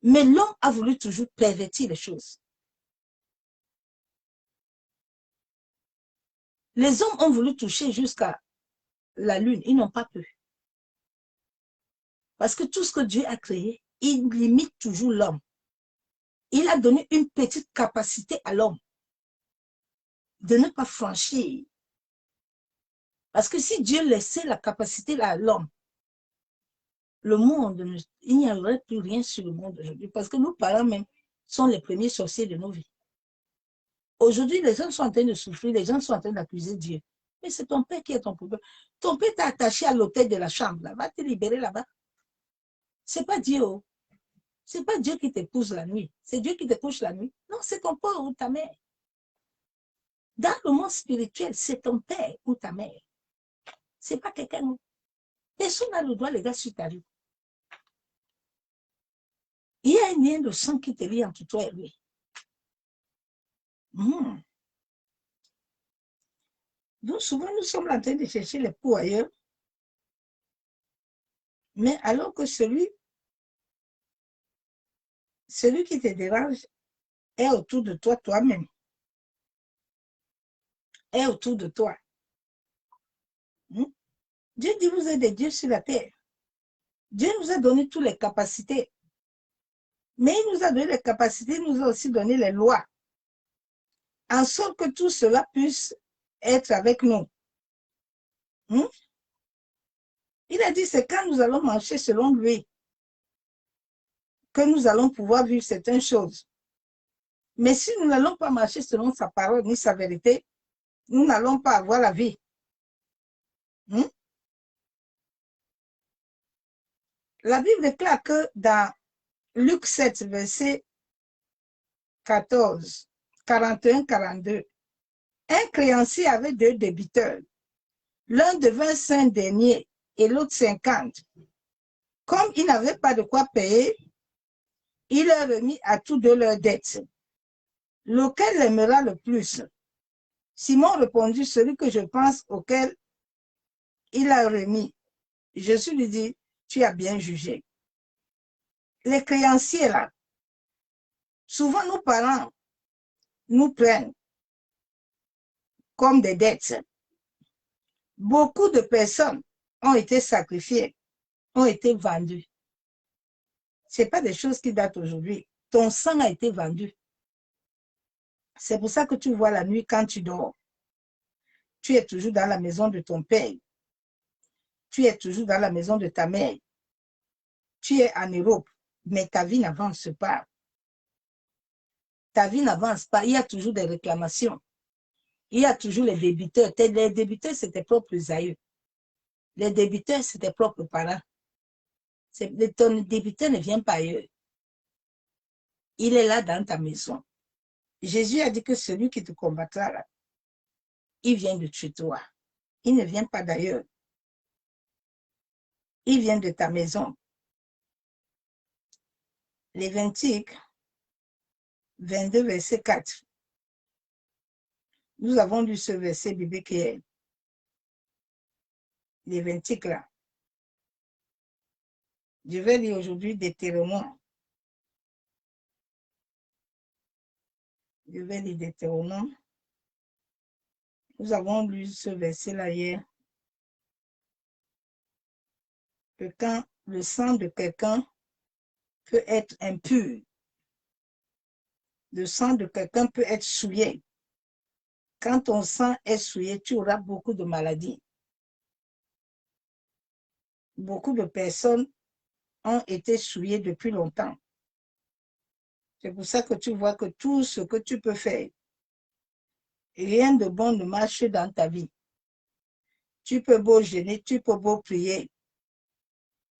Mais l'homme a voulu toujours pervertir les choses. Les hommes ont voulu toucher jusqu'à la lune, ils n'ont pas pu. Parce que tout ce que Dieu a créé, il limite toujours l'homme. Il a donné une petite capacité à l'homme de ne pas franchir. Parce que si Dieu laissait la capacité à l'homme, le monde, il n'y aurait plus rien sur le monde aujourd'hui. Parce que nos parents même sont les premiers sorciers de nos vies. Aujourd'hui, les gens sont en train de souffrir, les gens sont en train d'accuser Dieu. Mais c'est ton père qui est ton problème. Ton père t'a attaché à l'hôtel de la chambre, là. Va te libérer là-bas. C'est pas Dieu. C'est pas Dieu qui t'épouse la nuit. C'est Dieu qui te couche la nuit. Non, c'est ton père ou ta mère. Dans le monde spirituel, c'est ton père ou ta mère. C'est pas quelqu'un d'autre. Personne n'a le droit, les gars, sur ta vie. Il y a un lien de sang qui te lie entre toi et lui. Donc, souvent, nous sommes en train de chercher les poux ailleurs. Mais alors que celui qui te dérange est autour de toi, toi-même. Est autour de toi. Dieu dit, vous êtes des dieux sur la terre. Dieu nous a donné toutes les capacités. Mais il nous a donné les capacités, il nous a aussi donné les lois. En sorte que tout cela puisse être avec nous. Il a dit, c'est quand nous allons marcher selon lui que nous allons pouvoir vivre certaines choses. Mais si nous n'allons pas marcher selon sa parole ni sa vérité, nous n'allons pas avoir la vie. La Bible déclare que dans Luc 7, verset 14, 41, 42, un créancier avait 2 débiteurs. L'un devint 5 deniers et l'autre 50. Comme il n'avait pas de quoi payer, il leur remit à tous 2 leurs dettes. Lequel l'aimera le plus? Simon répondit, celui que je pense auquel il a remis. Jésus lui dit, tu as bien jugé. Les créanciers là, souvent nos parents nous prennent comme des dettes. Beaucoup de personnes ont été sacrifiées, ont été vendues. Ce n'est pas des choses qui datent aujourd'hui. Ton sang a été vendu. C'est pour ça que tu vois la nuit quand tu dors. Tu es toujours dans la maison de ton père. Tu es toujours dans la maison de ta mère. Tu es en Europe, mais ta vie n'avance pas. Ta vie n'avance pas. Il y a toujours des réclamations. Il y a toujours les débiteurs. Les débiteurs, c'est tes propres aïeux. Les débiteurs, c'est tes propres parents. Ton débiteur ne vient pas ailleurs. Il est là dans ta maison. Jésus a dit que celui qui te combattra, là, il vient de chez toi. Il ne vient pas d'ailleurs. Il vient de ta maison. Lévitique 22, verset 4. Nous avons lu ce verset biblique hier. Lévitique là. Je vais lire aujourd'hui Deutéronome. Je vais lire Deutéronome. Nous avons lu ce verset là hier. Que quand le sang de quelqu'un peut être impur, le sang de quelqu'un peut être souillé. Quand ton sang est souillé, tu auras beaucoup de maladies. Beaucoup de personnes ont été souillées depuis longtemps. C'est pour ça que tu vois que tout ce que tu peux faire, rien de bon ne marche dans ta vie. Tu peux beau jeûner, tu peux beau prier.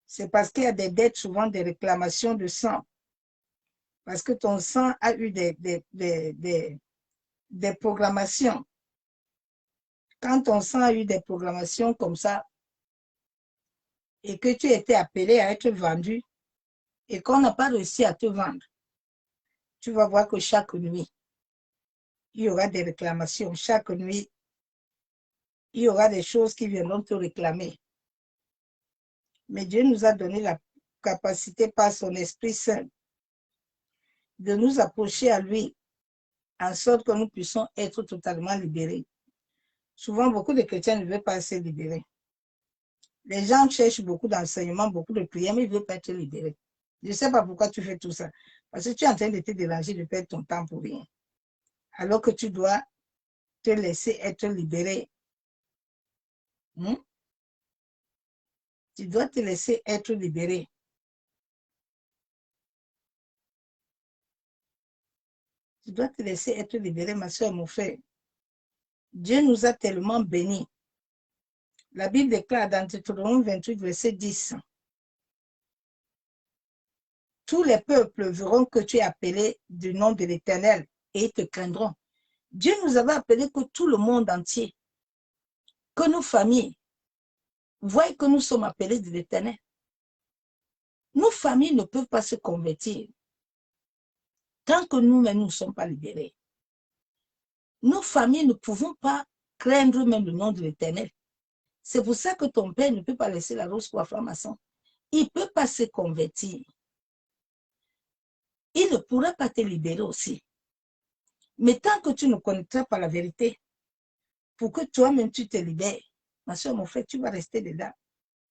C'est parce qu'il y a des dettes, souvent des réclamations de sang. Parce que ton sang a eu des programmations. Quand ton sang a eu des programmations comme ça, et que tu étais appelé à être vendu, et qu'on n'a pas réussi à te vendre, tu vas voir que chaque nuit, il y aura des réclamations. Chaque nuit, il y aura des choses qui viendront te réclamer. Mais Dieu nous a donné la capacité par son Esprit Saint de nous approcher à lui en sorte que nous puissions être totalement libérés. Souvent, beaucoup de chrétiens ne veulent pas se libérer. Les gens cherchent beaucoup d'enseignements, beaucoup de prières, mais ils ne veulent pas être libérés. Je ne sais pas pourquoi tu fais tout ça. Parce que tu es en train de te déranger, de perdre ton temps pour rien. Alors que tu dois te laisser être libéré. Tu dois te laisser être libéré. Tu dois te laisser être libéré, ma soeur, mon frère. Dieu nous a tellement bénis. La Bible déclare dans Deutéronome 28, verset 10. Tous les peuples verront que tu es appelé du nom de l'Éternel et ils te craindront. Dieu nous avait appelé que tout le monde entier, que nos familles, voient que nous sommes appelés de l'Éternel. Nos familles ne peuvent pas se convertir tant que nous-mêmes ne sommes pas libérés. Nos familles ne pouvons pas craindre même le nom de l'Éternel. C'est pour ça que ton père ne peut pas laisser la rose coiffée maçon. Il ne peut pas se convertir. Il ne pourra pas te libérer aussi. Mais tant que tu ne connaîtras pas la vérité, pour que toi-même tu te libères, ma soeur, mon frère, tu vas rester dedans.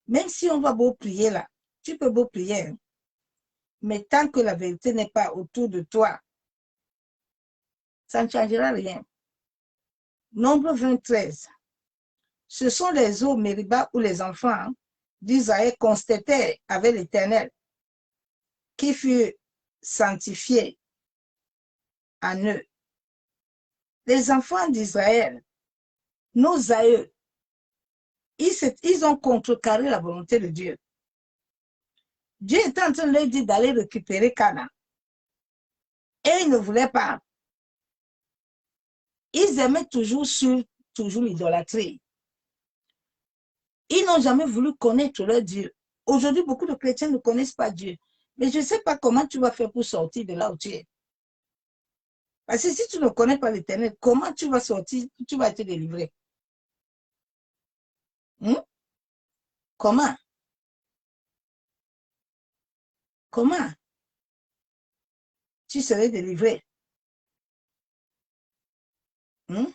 Même si on va beau prier là, tu peux beau prier. Hein? Mais tant que la vérité n'est pas autour de toi, ça ne changera rien. Nombre 23. Ce sont les eaux Mériba où les enfants d'Israël constatèrent avec l'Éternel, qui fut sanctifié en eux. Les enfants d'Israël, nos aïeux, ils ont contrecarré la volonté de Dieu. Dieu était en train de leur dire d'aller récupérer Canaan. Et ils ne voulaient pas. Ils aimaient toujours l'idolâtrie. Ils n'ont jamais voulu connaître leur Dieu. Aujourd'hui, beaucoup de chrétiens ne connaissent pas Dieu. Mais je ne sais pas comment tu vas faire pour sortir de là où tu es. Parce que si tu ne connais pas l'Éternel, comment tu vas sortir, tu vas être délivré? Comment? Comment tu serais délivré? Hmm?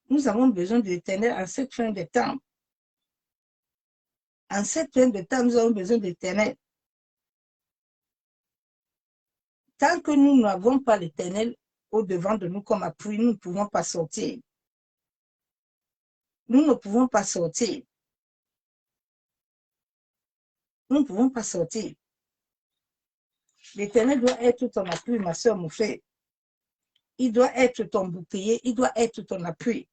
Nous avons besoin de l'Éternel en cette fin de temps. En cette fin de temps, nous avons besoin de l'Éternel. Tant que nous n'avons pas l'Éternel au-devant de nous comme appui, nous ne pouvons pas sortir. Nous ne pouvons pas sortir. Nous ne pouvons pas sortir. L'Éternel doit être ton appui, ma soeur, mon frère. Il doit être ton bouclier, il doit être ton appui.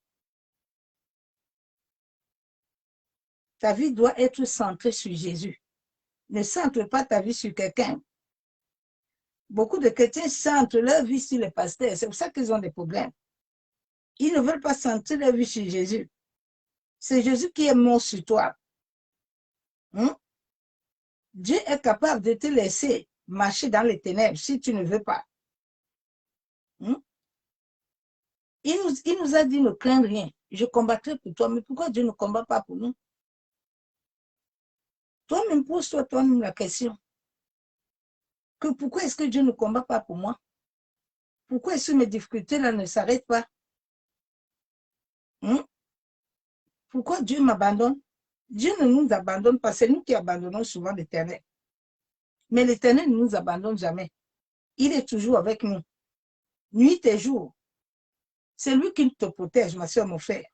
Ta vie doit être centrée sur Jésus. Ne centre pas ta vie sur quelqu'un. Beaucoup de chrétiens centrent leur vie sur les pasteurs. C'est pour ça qu'ils ont des problèmes. Ils ne veulent pas centrer leur vie sur Jésus. C'est Jésus qui est mort sur toi. Dieu est capable de te laisser marcher dans les ténèbres si tu ne veux pas. Il nous a dit ne crains rien. Je combattrai pour toi. Mais pourquoi Dieu ne combat pas pour nous? Toi-même, pose-toi toi-même la question. Que pourquoi est-ce que Dieu ne combat pas pour moi? Pourquoi est-ce que mes difficultés-là ne s'arrêtent pas? Pourquoi Dieu m'abandonne? Dieu ne nous abandonne pas. C'est nous qui abandonnons souvent l'Éternel. Mais l'Éternel ne nous abandonne jamais. Il est toujours avec nous. Nuit et jour. C'est lui qui te protège, ma soeur, mon frère.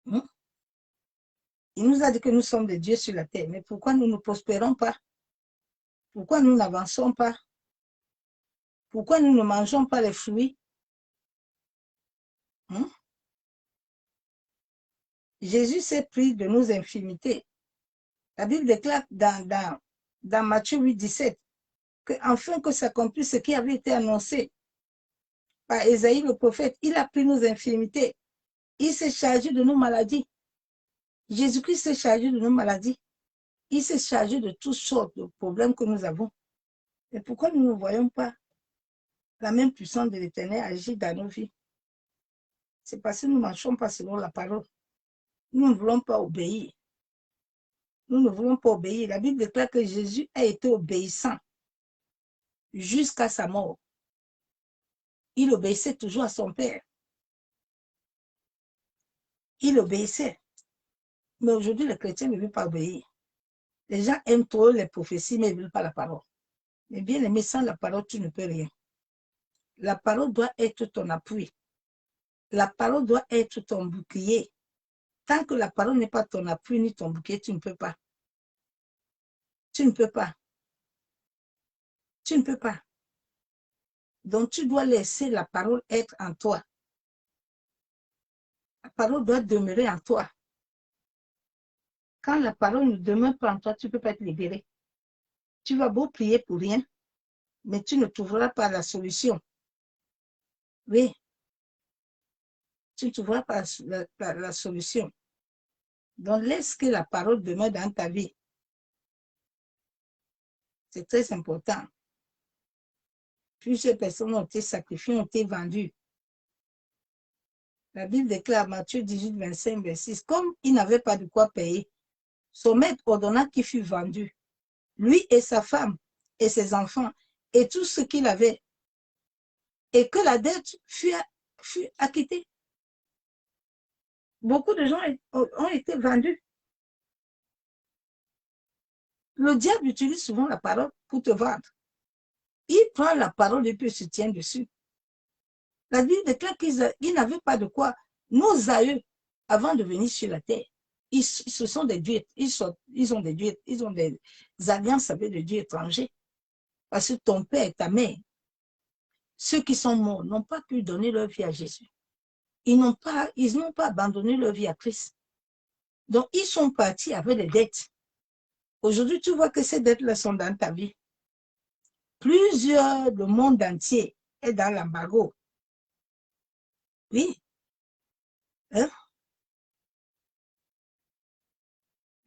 Il nous a dit que nous sommes des dieux sur la terre. Mais pourquoi nous ne prospérons pas? Pourquoi nous n'avançons pas? Pourquoi nous ne mangeons pas les fruits? Jésus s'est pris de nos infimités. La Bible déclare dans Matthieu 8, 17 qu'afin que s'accomplisse ce qui avait été annoncé par Ésaïe le prophète, il a pris nos infirmités. Il s'est chargé de nos maladies. Jésus-Christ s'est chargé de nos maladies. Il s'est chargé de toutes sortes de problèmes que nous avons. Et pourquoi nous ne voyons pas la même puissance de l'Éternel agir dans nos vies? C'est parce que nous ne marchons pas selon la parole. Nous ne voulons pas obéir. Nous ne voulons pas obéir. La Bible déclare que Jésus a été obéissant jusqu'à sa mort. Il obéissait toujours à son Père. Il obéissait. Mais aujourd'hui, les chrétiens ne veulent pas obéir. Les gens aiment trop les prophéties, mais ils ne veulent pas la parole. Mais bien aimé, sans la parole, tu ne peux rien. La parole doit être ton appui. La parole doit être ton bouclier. Tant que la parole n'est pas ton appui ni ton bouclier, tu ne peux pas. Tu ne peux pas. Tu ne peux pas. Donc, tu dois laisser la parole être en toi. La parole doit demeurer en toi. Quand la parole ne demeure pas en toi, tu ne peux pas être libéré. Tu vas beau prier pour rien, mais tu ne trouveras pas la solution. Oui. Tu ne trouveras pas la solution. Donc, laisse que la parole demeure dans ta vie. C'est très important. Plusieurs personnes ont été sacrifiées, ont été vendues. La Bible déclare, Matthieu 18, 25, 26, comme il n'avait pas de quoi payer, son maître ordonna qu'il fût vendu, lui et sa femme et ses enfants et tout ce qu'il avait, et que la dette fût acquittée. Beaucoup de gens ont été vendus. Le diable utilise souvent la parole pour te vendre. Il prend la parole et puis se tient dessus. La Bible déclare qu'ils n'avaient pas de quoi. Nos aïeux, avant de venir sur la terre, ils sont des dieux, ils ont des alliances avec des dieux étrangers. Parce que ton père et ta mère, ceux qui sont morts, n'ont pas pu donner leur vie à Jésus. Ils n'ont pas abandonné leur vie à Christ. Donc, ils sont partis avec des dettes. Aujourd'hui, tu vois que ces dettes-là sont dans ta vie. Plusieurs, le monde entier est dans l'embargo. Oui. Hein?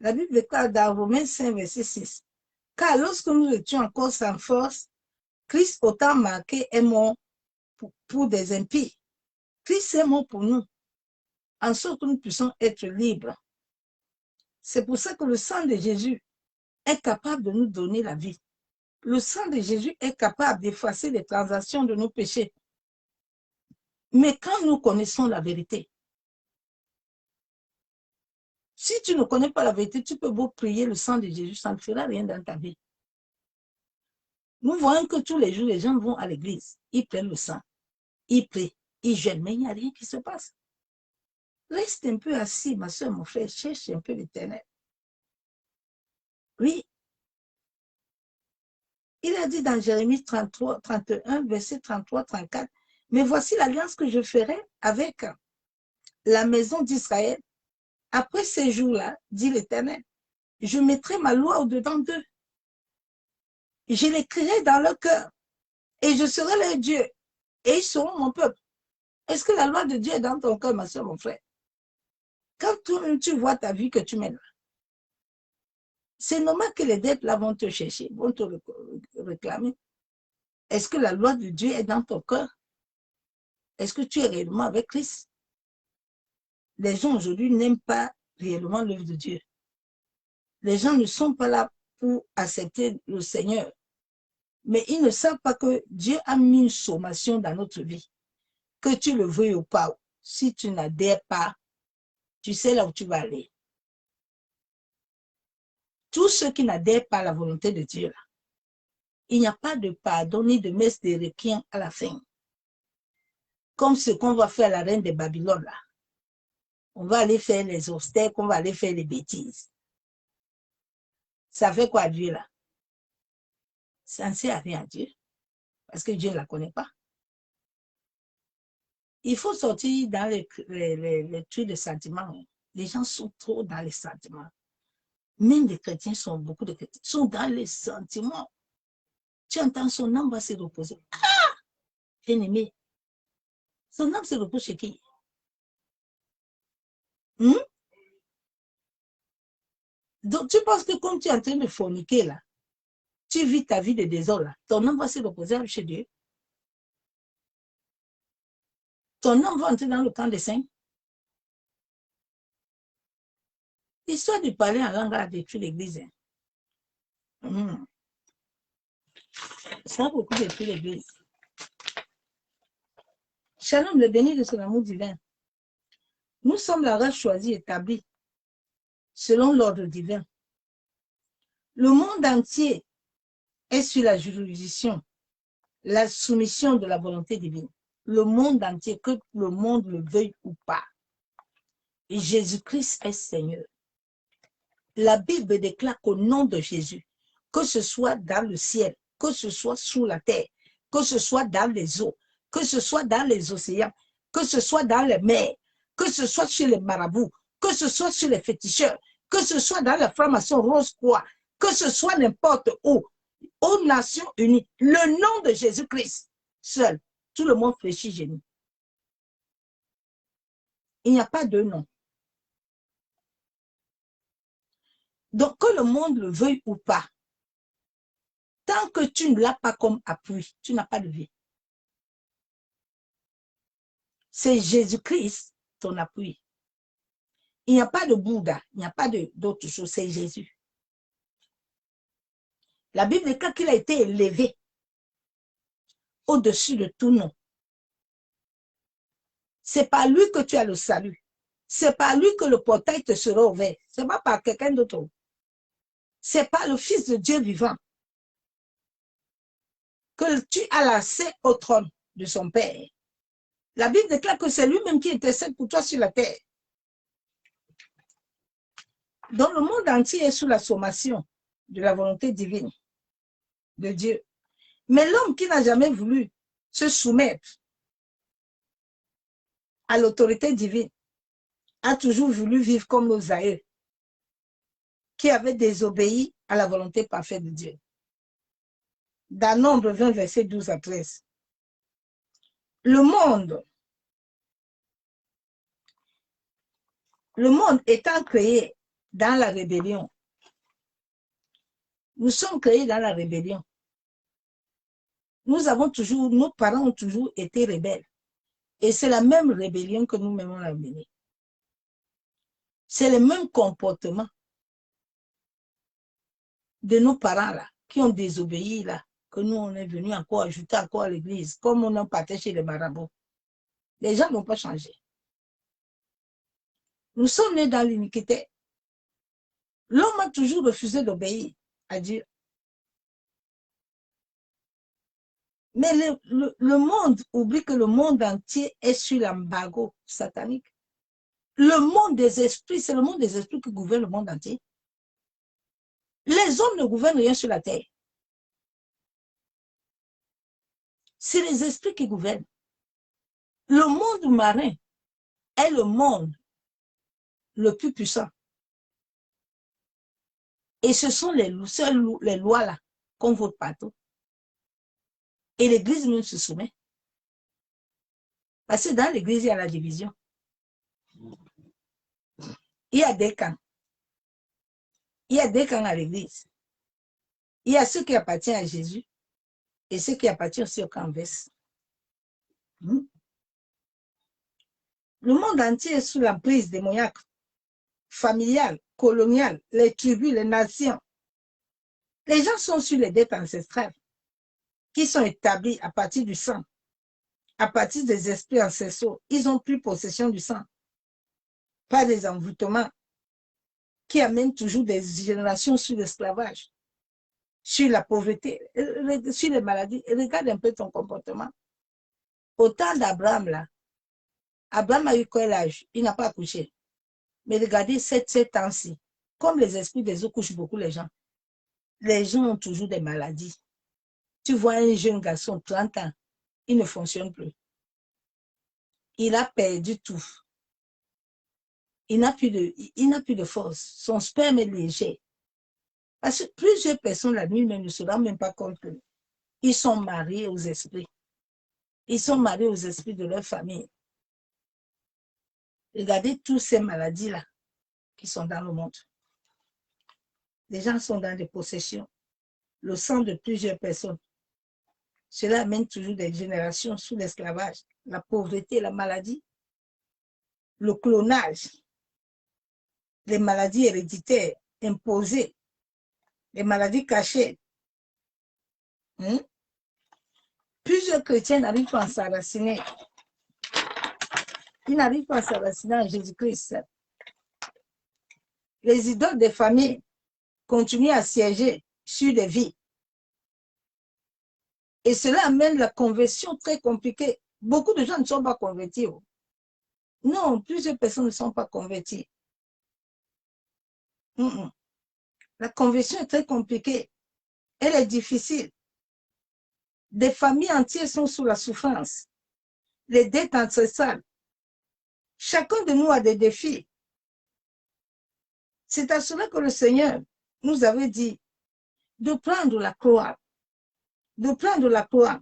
La Bible déclare dans Romains 5, verset 6. Car lorsque nous étions encore sans force, Christ, autant marqué, est mort pour des impies. Christ est mort pour nous, en sorte que nous puissions être libres. C'est pour ça que le sang de Jésus est capable de nous donner la vie. Le sang de Jésus est capable d'effacer les transactions de nos péchés. Mais quand nous connaissons la vérité, si tu ne connais pas la vérité, tu peux beau prier le sang de Jésus, ça ne fera rien dans ta vie. Nous voyons que tous les jours, les gens vont à l'église, ils prennent le sang, ils prient, ils jeûnent, mais il n'y a rien qui se passe. Reste un peu assis, ma soeur, mon frère, cherche un peu l'Éternel. Oui. Il a dit dans Jérémie 33, 31, verset 33, 34, « Mais voici l'alliance que je ferai avec la maison d'Israël. Après ces jours-là, dit l'Éternel, je mettrai ma loi au-dedans d'eux. Je l'écrirai dans leur cœur et je serai leur Dieu et ils seront mon peuple. » Est-ce que la loi de Dieu est dans ton cœur, ma soeur, mon frère? Quand tu vois ta vie que tu mènes, c'est normal que les dettes là vont te chercher, vont te réclamer. Est-ce que la loi de Dieu est dans ton cœur? Est-ce que tu es réellement avec Christ? Les gens aujourd'hui n'aiment pas réellement l'œuvre de Dieu. Les gens ne sont pas là pour accepter le Seigneur. Mais ils ne savent pas que Dieu a mis une sommation dans notre vie. Que tu le veuilles ou pas, si tu n'adhères pas, tu sais là où tu vas aller. Tous ceux qui n'adhèrent pas à la volonté de Dieu, là, il n'y a pas de pardon ni de messe de requiem à la fin. Comme ce qu'on va faire à la reine de Babylone, là. On va aller faire les austères, on va aller faire les bêtises. Ça fait quoi Dieu là? Ça ne sert à rien à Dieu. Parce que Dieu ne la connaît pas. Il faut sortir dans les trucs de sentiments. Les gens sont trop dans les sentiments. Même les chrétiens beaucoup de chrétiens sont dans les sentiments. Tu entends, son âme va se reposer. Ah! Bien-aimé. Son âme se repose chez qui? Donc, tu penses que comme tu es en train de forniquer là, tu vis ta vie de désordre là, ton âme va se reposer chez Dieu. Ton âme va entrer dans le camp des saints. L'histoire de parler en langue a détruit l'église. Ça a beaucoup détruit l'église. Shalom, le béni de son amour divin. Nous sommes la race choisie, établie, selon l'ordre divin. Le monde entier est sur la juridiction, la soumission de la volonté divine. Le monde entier, que le monde le veuille ou pas. Et Jésus-Christ est Seigneur. La Bible déclare qu'au nom de Jésus, que ce soit dans le ciel, que ce soit sous la terre, que ce soit dans les eaux, que ce soit dans les océans, que ce soit dans les mers, que ce soit chez les marabouts, que ce soit chez les féticheurs, que ce soit dans la franc-maçon Rose-Croix, que ce soit n'importe où, aux Nations Unies, le nom de Jésus-Christ, seul, tout le monde fléchit genoux. Il n'y a pas de nom. Donc, que le monde le veuille ou pas, tant que tu ne l'as pas comme appui, tu n'as pas de vie. C'est Jésus-Christ, ton appui. Il n'y a pas de Bouddha, il n'y a pas d'autre chose, c'est Jésus. La Bible déclare qu'il a été élevé au-dessus de tout nom. C'est par lui que tu as le salut. C'est par lui que le portail te sera ouvert. Ce n'est pas par quelqu'un d'autre. C'est par le Fils de Dieu vivant que tu as l'accès au trône de son Père. La Bible déclare que c'est lui-même qui intercède pour toi sur la terre. Donc le monde entier est sous la sommation de la volonté divine de Dieu. Mais l'homme qui n'a jamais voulu se soumettre à l'autorité divine a toujours voulu vivre comme nos aïeux qui avaient désobéi à la volonté parfaite de Dieu. Dans Nombre 20, verset 12 à 13. Le monde étant créé dans la rébellion, nous sommes créés dans la rébellion. Nos parents ont toujours été rebelles. Et c'est la même rébellion que nous-mêmes on a menée. C'est le même comportement de nos parents là, qui ont désobéi là, que nous on est venu encore ajouter encore à l'église, comme on en partait chez les marabouts. Les gens n'ont pas changé. Nous sommes nés dans l'iniquité. L'homme a toujours refusé d'obéir à Dieu. Mais le monde oublie que le monde entier est sur l'embargo satanique. Le monde des esprits, c'est le monde des esprits qui gouverne le monde entier. Les hommes ne gouvernent rien sur la terre. C'est les esprits qui gouvernent. Le monde marin est le monde le plus puissant. Et ce sont les lois là qu'on vote partout. Et l'Église même se soumet. Parce que dans l'Église, il y a la division. Il y a des camps. Il y a des camps à l'Église. Il y a ceux qui appartiennent à Jésus et ceux qui appartiennent aussi au camp inverse. Le monde entier est sous l'emprise démoniaque, familiale, coloniale, les tribus, les nations. Les gens sont sur les dettes ancestrales qui sont établies à partir du sang, à partir des esprits ancestraux. Ils ont pris possession du sang par des envoûtements qui amènent toujours des générations sur l'esclavage, sur la pauvreté, sur les maladies. Regarde un peu ton comportement. Au temps d'Abraham, là, Abraham a eu quel âge? Il n'a pas accouché. Mais regardez cette temps-ci, comme les esprits des eaux couchent beaucoup les gens ont toujours des maladies. Tu vois un jeune garçon, 30 ans, il ne fonctionne plus. Il a perdu tout. Il n'a plus de force. Son sperme est léger. Parce que plusieurs personnes la nuit ne se rendent même pas compte qu'ils sont mariés aux esprits. Ils sont mariés aux esprits de leur famille. Regardez toutes ces maladies-là qui sont dans le monde. Les gens sont dans des possessions. Le sang de plusieurs personnes. Cela amène toujours des générations sous l'esclavage, la pauvreté, la maladie, le clonage, les maladies héréditaires imposées, les maladies cachées. Plusieurs chrétiens n'arrivent pas à s'enraciner. Ils n'arrivent pas à s'enraciner en Jésus-Christ. Les idoles des familles continuent à siéger sur des vies. Et cela amène la conversion très compliquée. Beaucoup de gens ne sont pas convertis. Non, plusieurs personnes ne sont pas converties. La conversion est très compliquée. Elle est difficile. Des familles entières sont sous la souffrance. Les dettes ancestrales. Chacun de nous a des défis. C'est à cela que le Seigneur nous avait dit de prendre la croix. De prendre la croix.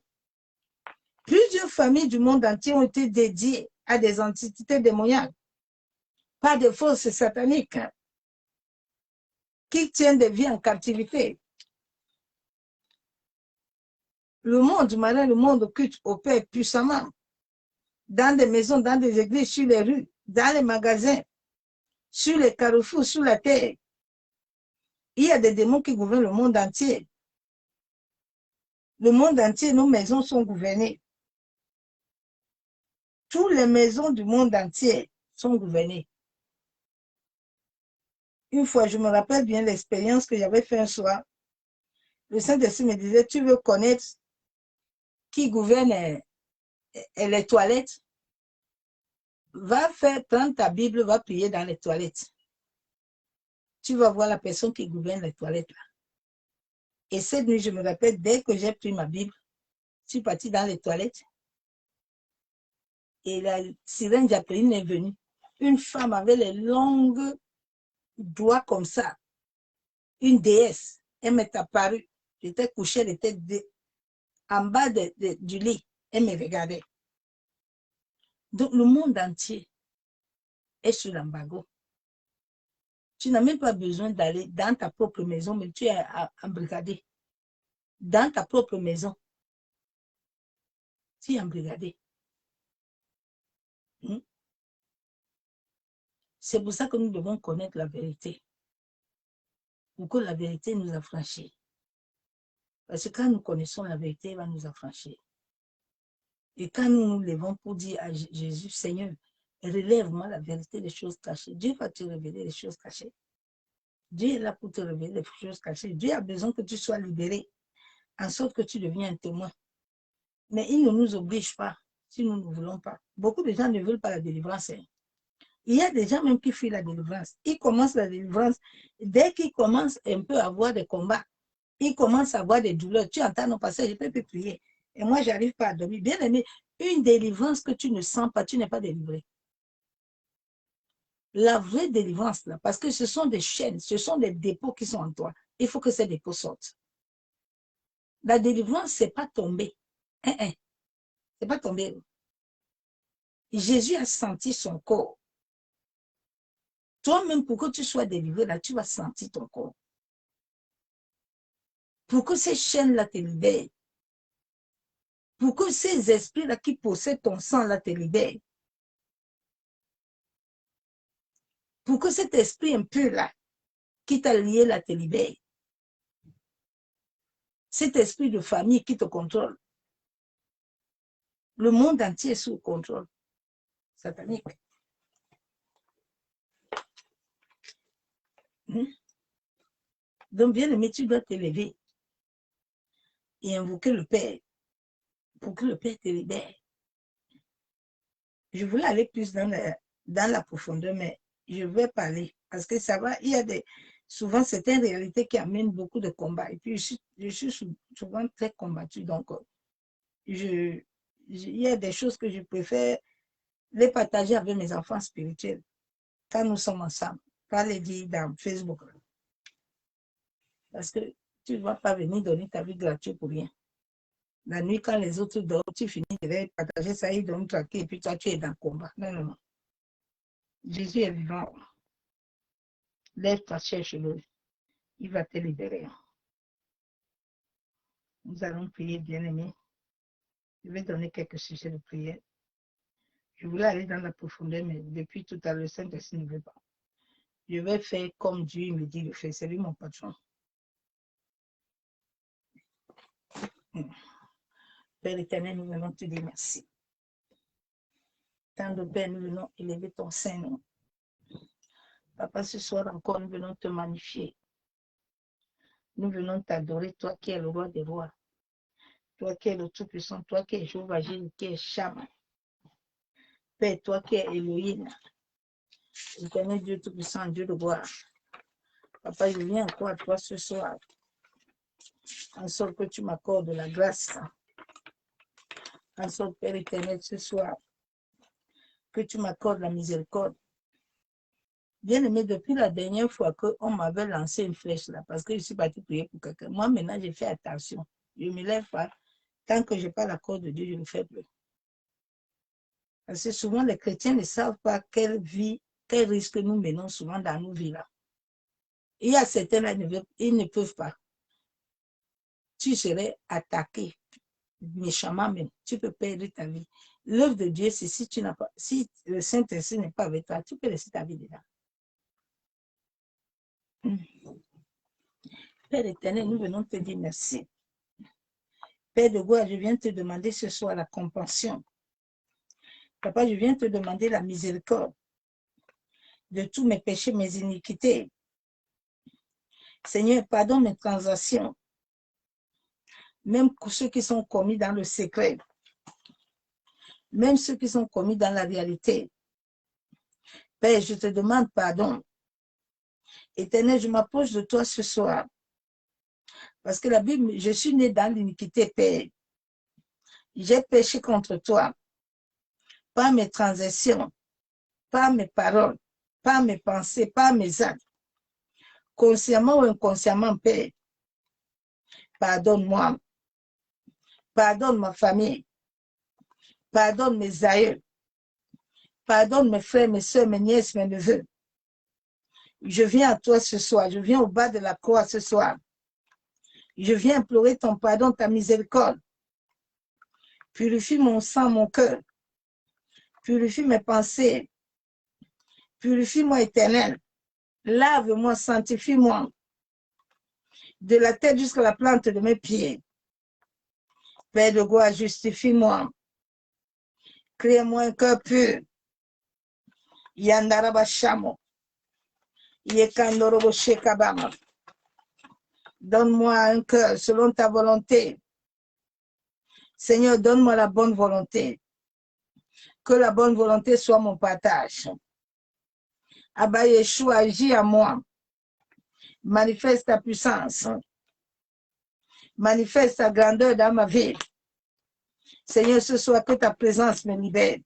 Plusieurs familles du monde entier ont été dédiées à des entités démoniaques, par des forces sataniques qui tiennent des vies en captivité. Le monde marin, le monde occulte, opère puissamment dans des maisons, dans des églises, sur les rues, dans les magasins, sur les carrefours, sur la terre. Il y a des démons qui gouvernent le monde entier. Le monde entier, nos maisons sont gouvernées. Toutes les maisons du monde entier sont gouvernées. Une fois, je me rappelle bien l'expérience que j'avais fait un soir. Le Saint-Esprit me disait, tu veux connaître qui gouverne les toilettes? Prends ta Bible, va prier dans les toilettes. Tu vas voir la personne qui gouverne les toilettes là. Et cette nuit, je me rappelle, dès que j'ai pris ma Bible, je suis partie dans les toilettes. Et la sirène Jacqueline est venue. Une femme avec les longues doigts comme ça. Une déesse. Elle m'est apparue. J'étais couchée, elle était en bas du lit. Elle me regardait. Donc, le monde entier est sur l'embargo. Tu n'as même pas besoin d'aller dans ta propre maison, mais tu es embrigadé. Dans ta propre maison, tu es embrigadé. C'est pour ça que nous devons connaître la vérité. pour que la vérité nous affranchisse. Parce que quand nous connaissons la vérité, elle va nous affranchir. Et quand nous nous levons pour dire à Jésus, Seigneur, relève-moi la vérité des choses cachées, Dieu va te révéler les choses cachées. Dieu est là pour te révéler les choses cachées. Dieu a besoin que tu sois libéré, en sorte que tu deviens un témoin. Mais il ne nous oblige pas, si nous ne voulons pas. Beaucoup de gens ne veulent pas la délivrance. Il y a des gens même qui fuient la délivrance. Ils commencent la délivrance. Dès qu'ils commencent un peu à avoir des combats, ils commencent à avoir des douleurs. Tu entends nos passages, je peux plus prier. Et moi, je n'arrive pas à dormir. Bien aimé, une délivrance que tu ne sens pas, tu n'es pas délivré. La vraie délivrance, là, parce que ce sont des chaînes, ce sont des dépôts qui sont en toi. Il faut que ces dépôts sortent. La délivrance, ce n'est pas tomber. Ce n'est pas tomber. Jésus a senti son corps. Toi-même, pour que tu sois délivré, là, tu vas sentir ton corps. Pour que ces chaînes-là te libèrent. Pour que ces esprits-là qui possèdent ton sang-là te libèrent. Pour que cet esprit impur-là, qui t'a lié là, te libère. Cet esprit de famille qui te contrôle. Le monde entier est sous contrôle satanique. Donc, bien aimé, tu dois te lever et invoquer le Père pour que le Père te libère. Je voulais aller plus dans la profondeur, mais je vais parler parce que ça va, il y a souvent certaines réalités qui amènent beaucoup de combats. Et puis, je suis souvent très combattue. Donc, il y a des choses que je préfère les partager avec mes enfants spirituels quand nous sommes ensemble, pas les dire dans Facebook. Parce que tu ne vas pas venir donner ta vie gratuite pour rien. La nuit, quand les autres dorment, tu finis de partager ça, ils dorment tranquille, et puis toi, tu es dans le combat. Non, non, non. Jésus est vivant. Lève-toi, cherche-le. Il va te libérer. Nous allons prier, bien-aimés. Je vais donner quelques sujets de prière. Je voulais aller dans la profondeur, mais depuis tout à l'heure, le Saint-Esprit ne veut pas. Je vais faire comme Dieu me dit de faire. C'est lui mon patron. Père éternel, nous venons te dire merci. Tant de Père, nous venons élever ton Saint-Nom. Papa, ce soir encore, nous venons te magnifier. Nous venons t'adorer, toi qui es le roi des rois. Toi qui es le Tout-Puissant, toi qui es Jéhovah, qui es Shama. Père, toi qui es Elohim. Éternel Dieu Tout-Puissant, Dieu de gloire. Papa, je viens encore à toi ce soir. En sorte que tu m'accordes la grâce. En sorte, Père éternel, ce soir, que tu m'accordes la miséricorde. Bien-aimé, depuis la dernière fois qu'on m'avait lancé une flèche là, parce que je suis partie prier pour quelqu'un, moi maintenant j'ai fait attention. Je ne me lève pas. Tant que je n'ai pas l'accord de Dieu, je ne fais plus. Parce que souvent les chrétiens ne savent pas quelle vie, quel risque nous menons souvent dans nos vies là. Il y a certains là, ils ne peuvent pas. Tu serais attaqué méchamment même. Tu peux perdre ta vie. L'œuvre de Dieu, c'est si tu n'as pas, si le Saint-Esprit n'est pas avec toi, tu peux laisser ta vie dedans. Père éternel, nous venons te dire merci. Père de gloire, je viens te demander ce soir la compassion. Papa, je viens te demander la miséricorde de tous mes péchés, mes iniquités. Seigneur, pardonne mes transactions, même ceux qui sont commis dans le secret, même ceux qui sont commis dans la réalité. Père, je te demande pardon. Éternel, je m'approche de toi ce soir. Parce que la Bible, je suis né dans l'iniquité, Père. J'ai péché contre toi. Pas mes transactions, pas mes paroles, pas mes pensées, pas mes actes. Consciemment ou inconsciemment, Père. Pardonne-moi. Pardonne ma famille. Pardonne mes aïeux. Pardonne mes frères, mes soeurs, mes nièces, mes neveux. Je viens à toi ce soir. Je viens au bas de la croix ce soir. Je viens implorer ton pardon, ta miséricorde. Purifie mon sang, mon cœur. Purifie mes pensées. Purifie-moi, Éternel. Lave-moi, sanctifie-moi. de la tête jusqu'à la plante de mes pieds. Père de gloire, justifie-moi. Crée-moi un cœur pur. Yandarabashamo. Yekandorobo Shekabama. Donne-moi un cœur selon ta volonté. Seigneur, donne-moi la bonne volonté. Que la bonne volonté soit mon partage. Abba Yeshua, agis à moi. Manifeste ta puissance. Manifeste ta grandeur dans ma vie. Seigneur, ce soir que ta présence me libère.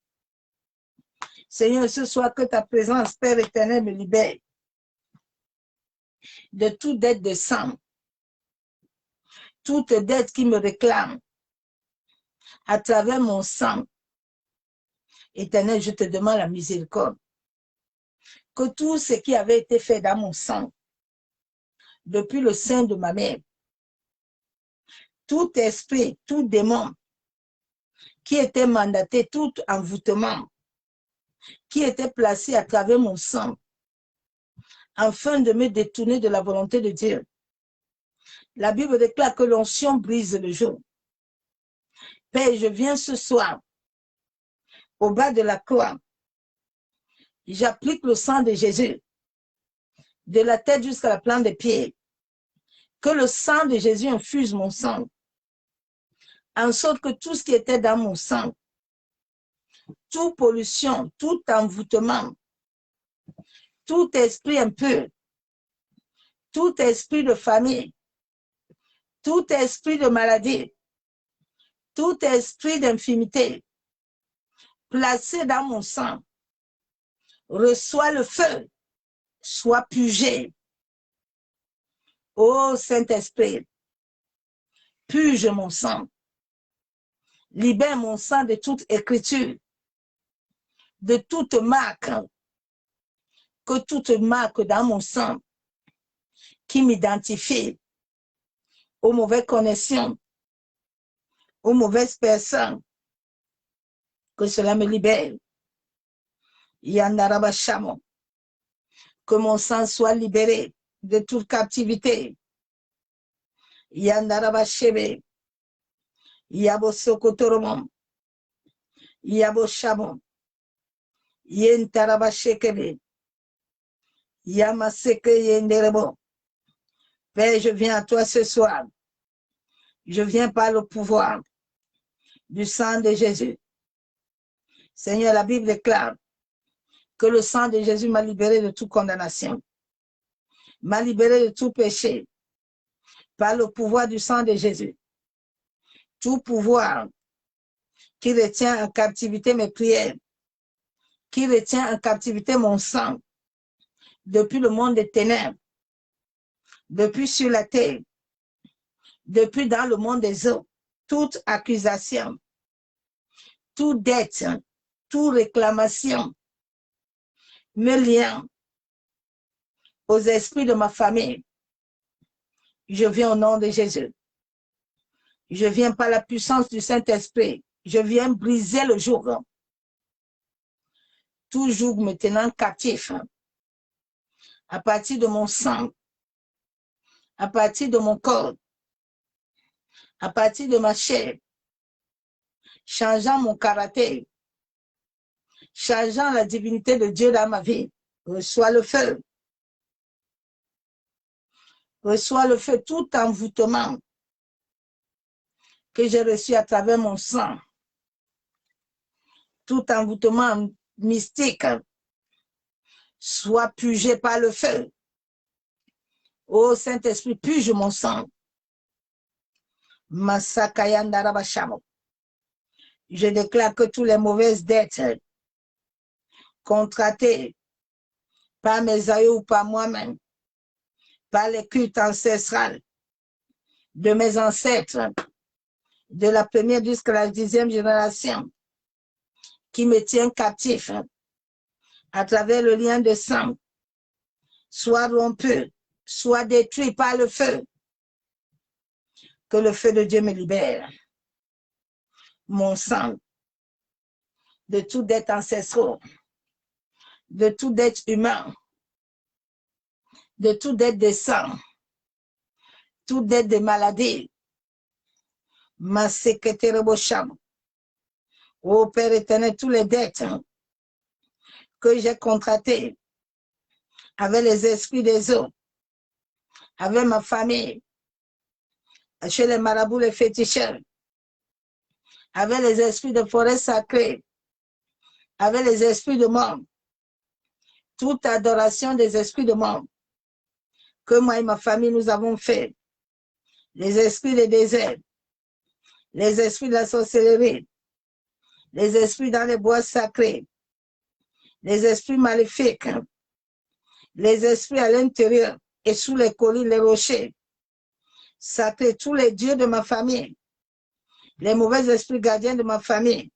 Seigneur, ce soir que ta présence, Père éternel, me libère de toute dette de sang, toute dette qui me réclame à travers mon sang. Éternel, je te demande la miséricorde. Que tout ce qui avait été fait dans mon sang, depuis le sein de ma mère, tout esprit, tout démon qui était mandaté, tout envoûtement qui était placé à travers mon sang, afin de me détourner de la volonté de Dieu. La Bible déclare que l'onction brise le joug. Père, je viens ce soir au bas de la croix. J'applique le sang de Jésus, de la tête jusqu'à la plante des pieds. Que le sang de Jésus infuse mon sang, en sorte que tout ce qui était dans mon sang, toute pollution, tout envoûtement, tout esprit impur, tout esprit de famille, tout esprit de maladie, tout esprit d'infimité, placé dans mon sang, reçoit le feu, soit purgé. Ô Saint-Esprit, purge mon sang, libère mon sang de toute écriture, de toute marque, que toute marque dans mon sang qui m'identifie aux mauvaises connexions, aux mauvaises personnes, que cela me libère. Yandarabashamo, que mon sang soit libéré de toute captivité. Yandarabashebe, Yabo Sokotoromon, Yabo Shabon, Yentarabashekebe, Yamaseke Yenderebo. Père, je viens à toi ce soir. Je viens par le pouvoir du sang de Jésus. Seigneur, la Bible déclare que le sang de Jésus m'a libéré de toute condamnation, m'a libéré de tout péché, par le pouvoir du sang de Jésus. Tout pouvoir qui retient en captivité mes prières, qui retient en captivité mon sang, depuis le monde des ténèbres, depuis sur la terre, depuis dans le monde des eaux, toute accusation, toute dette, toute réclamation, me liant aux esprits de ma famille. Je viens au nom de Jésus. Je viens par la puissance du Saint-Esprit. Je viens briser le joug. Tout joug me tenant captif. À partir de mon sang, à partir de mon corps, à partir de ma chair, changeant mon caractère, changeant la divinité de Dieu dans ma vie. Reçois le feu. Reçois le feu, tout envoûtement que j'ai reçu à travers mon sang, tout envoûtement mystique, soit purgé par le feu. Ô Saint-Esprit, purge mon sang. Masakayandarabashamo. Je déclare que toutes les mauvaises dettes contractées par mes aïeux ou par moi-même, par les cultes ancestrales de mes ancêtres, de la première jusqu'à la 10e génération, qui me tient captif à travers le lien de sang, soit rompu, soit détruit par le feu. Que le feu de Dieu me libère. Mon sang, de tout dette ancestral, de tout dette humain, de tout dette de sang, toute dette de maladie, ma secrétaire Bocham. Ô Père éternel, tous les dettes que j'ai contractées avec les esprits des eaux, avec ma famille, chez les marabouts, les féticheurs, avec les esprits de forêt sacrée, avec les esprits de mort, toute adoration des esprits de mort que moi et ma famille nous avons fait, les esprits des déserts, les esprits de la sorcellerie, les esprits dans les bois sacrés, les esprits maléfiques, les esprits à l'intérieur et sous les collines, les rochers sacrés, tous les dieux de ma famille, les mauvais esprits gardiens de ma famille,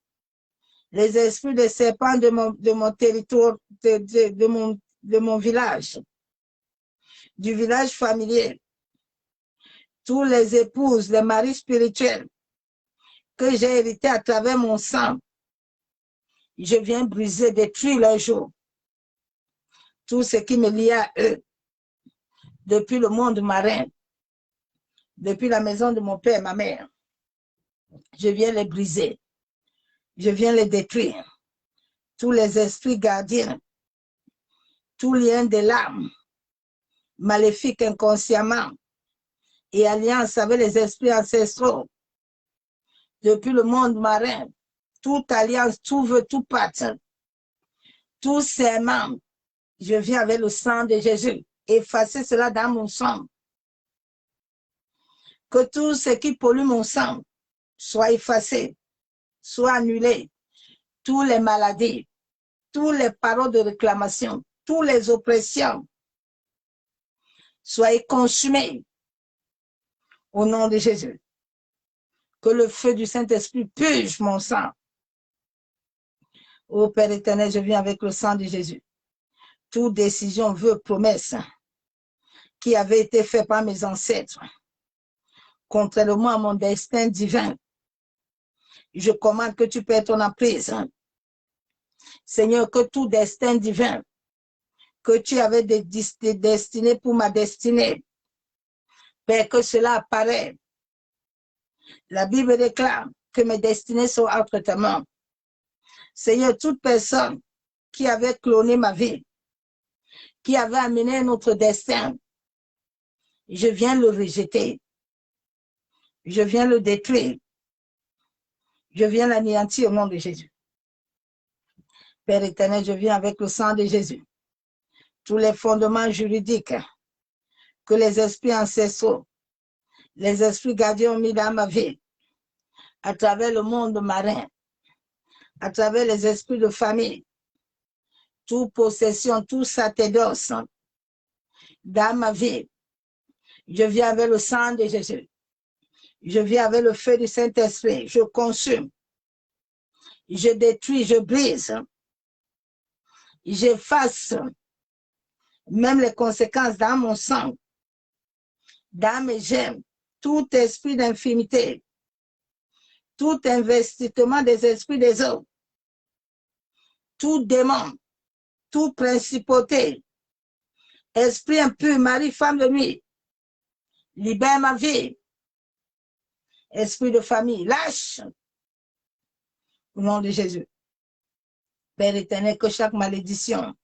les esprits des serpents de mon territoire, de mon village, du village familier, tous les épouses, les maris spirituels que j'ai hérités à travers mon sang, je viens briser, détruire leur jour. Tout ce qui me lie à eux, depuis le monde marin, depuis la maison de mon père et ma mère, je viens les briser, je viens les détruire. Tous les esprits gardiens, tout lien de l'âme, maléfique inconsciemment, et alliance avec les esprits ancestraux, depuis le monde marin, toute alliance, tout vœu, tout pacte, tout serment, je viens avec le sang de Jésus, effacer cela dans mon sang. Que tout ce qui pollue mon sang soit effacé, soit annulé. Toutes les maladies, toutes les paroles de réclamation, toutes les oppressions soient consumées au nom de Jésus. Que le feu du Saint-Esprit purge mon sang. Ô Père éternel, je viens avec le sang de Jésus. Toute décision, vœu, promesse qui avait été faite par mes ancêtres, contrairement à mon destin divin, je commande que tu perdes ton emprise. Seigneur, que tout destin divin que tu avais destiné pour ma destinée, Père, que cela apparaît. La Bible déclare que mes destinées sont entre tes mains. Seigneur, toute personne qui avait cloné ma vie, qui avait amené notre destin, je viens le rejeter. Je viens le détruire. Je viens l'anéantir au nom de Jésus. Père éternel, je viens avec le sang de Jésus. Tous les fondements juridiques que les esprits ancestraux, les esprits gardiens ont mis dans ma vie, à travers le monde marin, à travers les esprits de famille, toute possession, tout sacerdoce dans ma vie, je viens avec le sang de Jésus. Je viens avec le feu du Saint-Esprit. Je consume, je détruis, je brise, j'efface même les conséquences dans mon sang, dans mes gemmes, tout esprit d'infimité, tout investissement des esprits des hommes, tout démon, toute principauté, esprit impur, mari, femme de nuit, libère ma vie. Esprit de famille, lâche au nom de Jésus. Père éternel, que chaque malédiction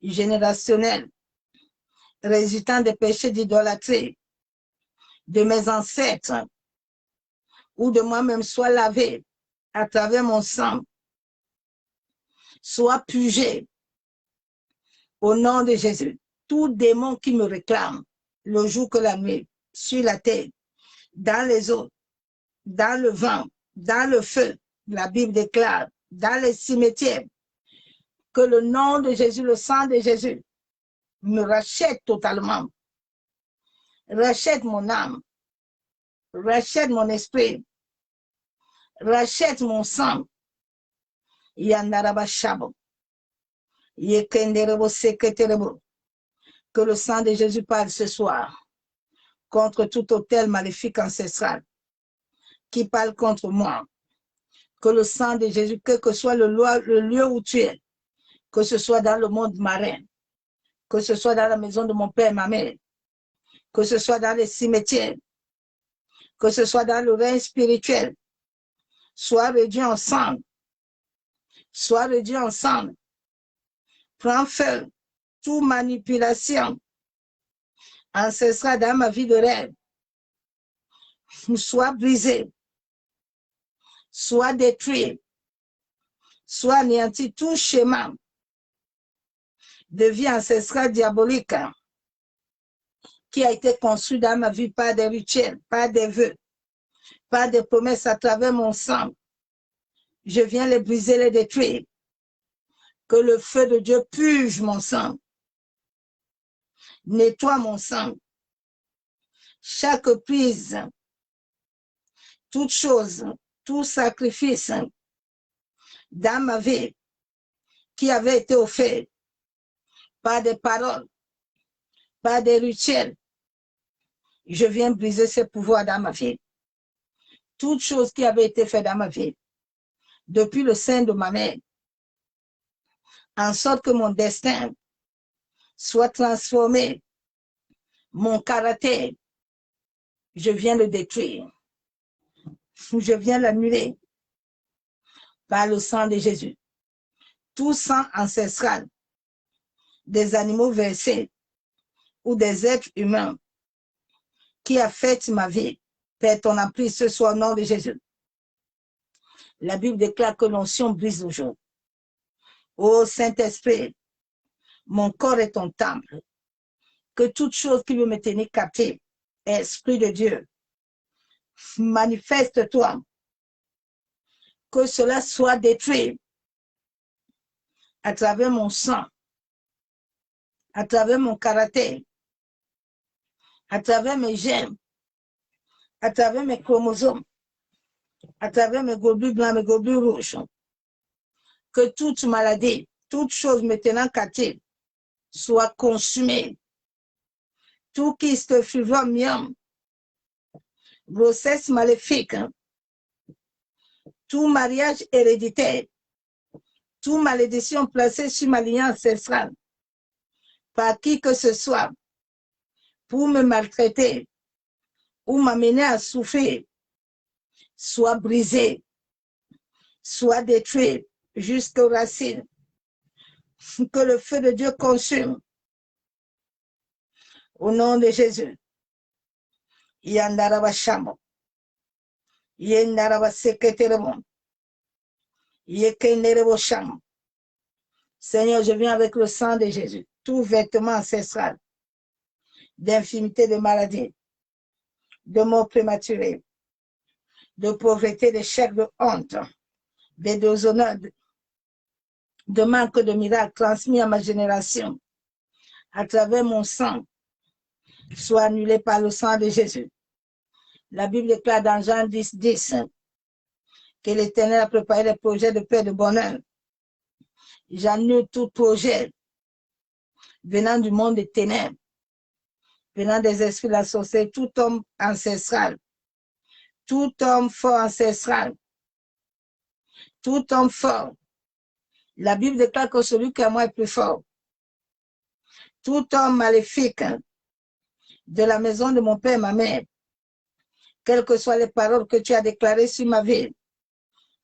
générationnelle résultant des péchés d'idolâtrie de mes ancêtres ou de moi-même soit lavée à travers mon sang, soit purgée au nom de Jésus. Tout démon qui me réclame le jour que la nuit, sur la terre, dans les eaux, dans le vent, dans le feu, la Bible déclare, dans les cimetières, que le nom de Jésus, le sang de Jésus, me rachète totalement, rachète mon âme, rachète mon esprit, rachète mon sang. Yandarabashabo, Yekenderebo Seketerebo, que le sang de Jésus parle ce soir contre tout autel maléfique ancestral qui parle contre moi. Que le sang de Jésus, quel que soit le lieu où tu es, que ce soit dans le monde marin, que ce soit dans la maison de mon père et ma mère, que ce soit dans les cimetières, que ce soit dans le règne spirituel, soit réduit ensemble, soit réduit ensemble. Prends feu, toute manipulation ancestrale dans ma vie de rêve, soit brisée, soit détruit, soit anéanti, tout schéma de vie ancestrale diabolique qui a été construit dans ma vie par des rituels, par des vœux, par des promesses à travers mon sang. Je viens les briser, les détruire. Que le feu de Dieu purge mon sang, nettoie mon sang. Chaque prise, toute chose, tout sacrifice dans ma vie qui avait été offert par des paroles, par des rituels, je viens briser ce pouvoir dans ma vie. Toute chose qui avait été faite dans ma vie, depuis le sein de ma mère, en sorte que mon destin soit transformé, mon caractère, je viens le détruire. Je viens l'annuler par le sang de Jésus. Tout sang ancestral des animaux versés ou des êtres humains qui affectent ma vie, Père, ton emprise ce soit au nom de Jésus. La Bible déclare que l'onction brise le jour. Ô Saint-Esprit, mon corps est ton temple. Que toute chose qui veut me tenir captif, Esprit de Dieu, manifeste-toi. Que cela soit détruit à travers mon sang, à travers mon caractère, à travers mes gènes, à travers mes chromosomes, à travers mes globules blancs, mes globules rouges. Que toute maladie, toute chose me tenant captive soit consumée. Tout kyste fibrome, myome, grossesse maléfique, tout mariage héréditaire, toute malédiction placée sur ma lignée ancestrale, par qui que ce soit, pour me maltraiter ou m'amener à souffrir, soit brisé, soit détruit jusqu'aux racines. Que le feu de Dieu consume. Au nom de Jésus. Yandaraba Shamo. Yendaraba Seketerebo. Yekenerebo Shamo. Seigneur, je viens avec le sang de Jésus. Tout vêtement ancestral d'infimité, de maladie, de mort prématurée, de pauvreté, d'échec, de honte, de déshonneur, de manque de miracles transmis à ma génération à travers mon sang, soit annulé par le sang de Jésus. La Bible déclare dans Jean 10, 10 que l'Éternel a préparé des projets de paix et de bonheur. J'annule tout projet venant du monde des ténèbres, venant des esprits de la sorcellerie, tout homme ancestral, tout homme fort ancestral, tout homme fort. La Bible déclare que celui qui est à moi est plus fort. Tout homme maléfique de la maison de mon père et ma mère, quelles que soient les paroles que tu as déclarées sur ma vie,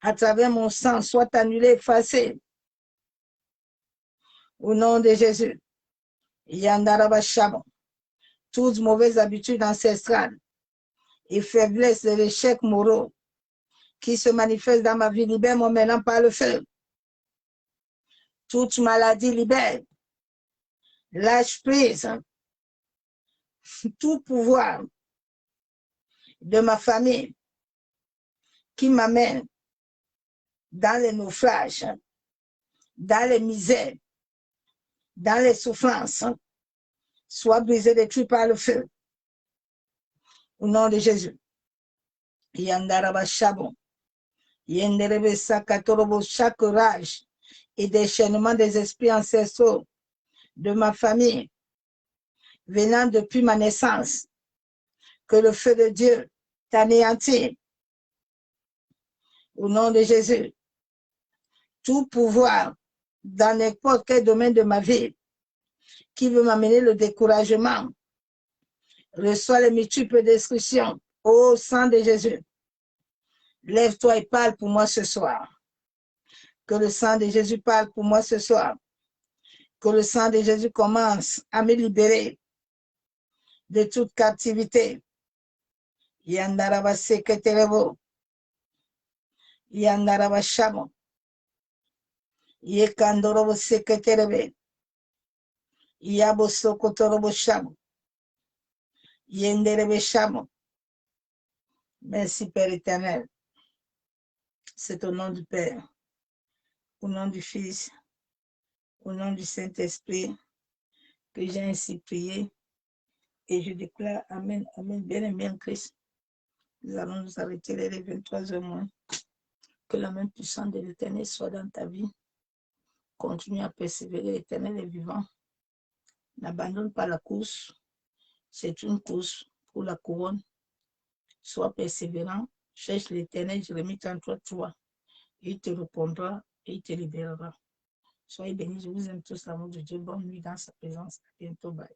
à travers mon sang, soit annulé, effacé. Au nom de Jésus. Yandaraba Shamo. Toutes mauvaises habitudes ancestrales et faiblesses de l'échec moraux qui se manifestent dans ma vie, libère-moi maintenant par le feu. Toute maladie, libère. Lâche prise. Tout pouvoir de ma famille qui m'amène dans les naufrages, dans les misères, dans les souffrances, soit brisé, détruit par le feu. Au nom de Jésus. Yandaraba Shabon. Yenderebe Sakatorobo, chaque rage et déchaînement des esprits ancestraux de ma famille, venant depuis ma naissance, que le feu de Dieu t'anéantit. Au nom de Jésus. Tout pouvoir dans n'importe quel domaine de ma vie qui veut m'amener le découragement, Reçois les multiples destructions. Ô sang de Jésus, lève-toi et parle pour moi ce soir. Que le sang de Jésus parle pour moi ce soir. Que le sang de Jésus commence à me libérer de toute captivité. Yandaraba seketerebo. Yandaraba shamo. Yekandorobo seketerebe. Yabo sokotorobo shamo. Yenderebe shamo. Merci Père éternel. C'est au nom du Père, au nom du Fils, au nom du Saint-Esprit que j'ai ainsi prié et je déclare Amen, Amen, bien-aimé en Christ. Nous allons nous arrêter les 23 heures moins. Que la main puissante de l'Éternel soit dans ta vie. Continue à persévérer, l'Éternel est vivant. N'abandonne pas la course. C'est une course pour la couronne. Sois persévérant. Cherche l'Éternel, Jérémie 33:3. Il te répondra et il te libérera. Soyez bénis, je vous aime tous, l'amour de Dieu. Bonne nuit dans sa présence. À bientôt, bye.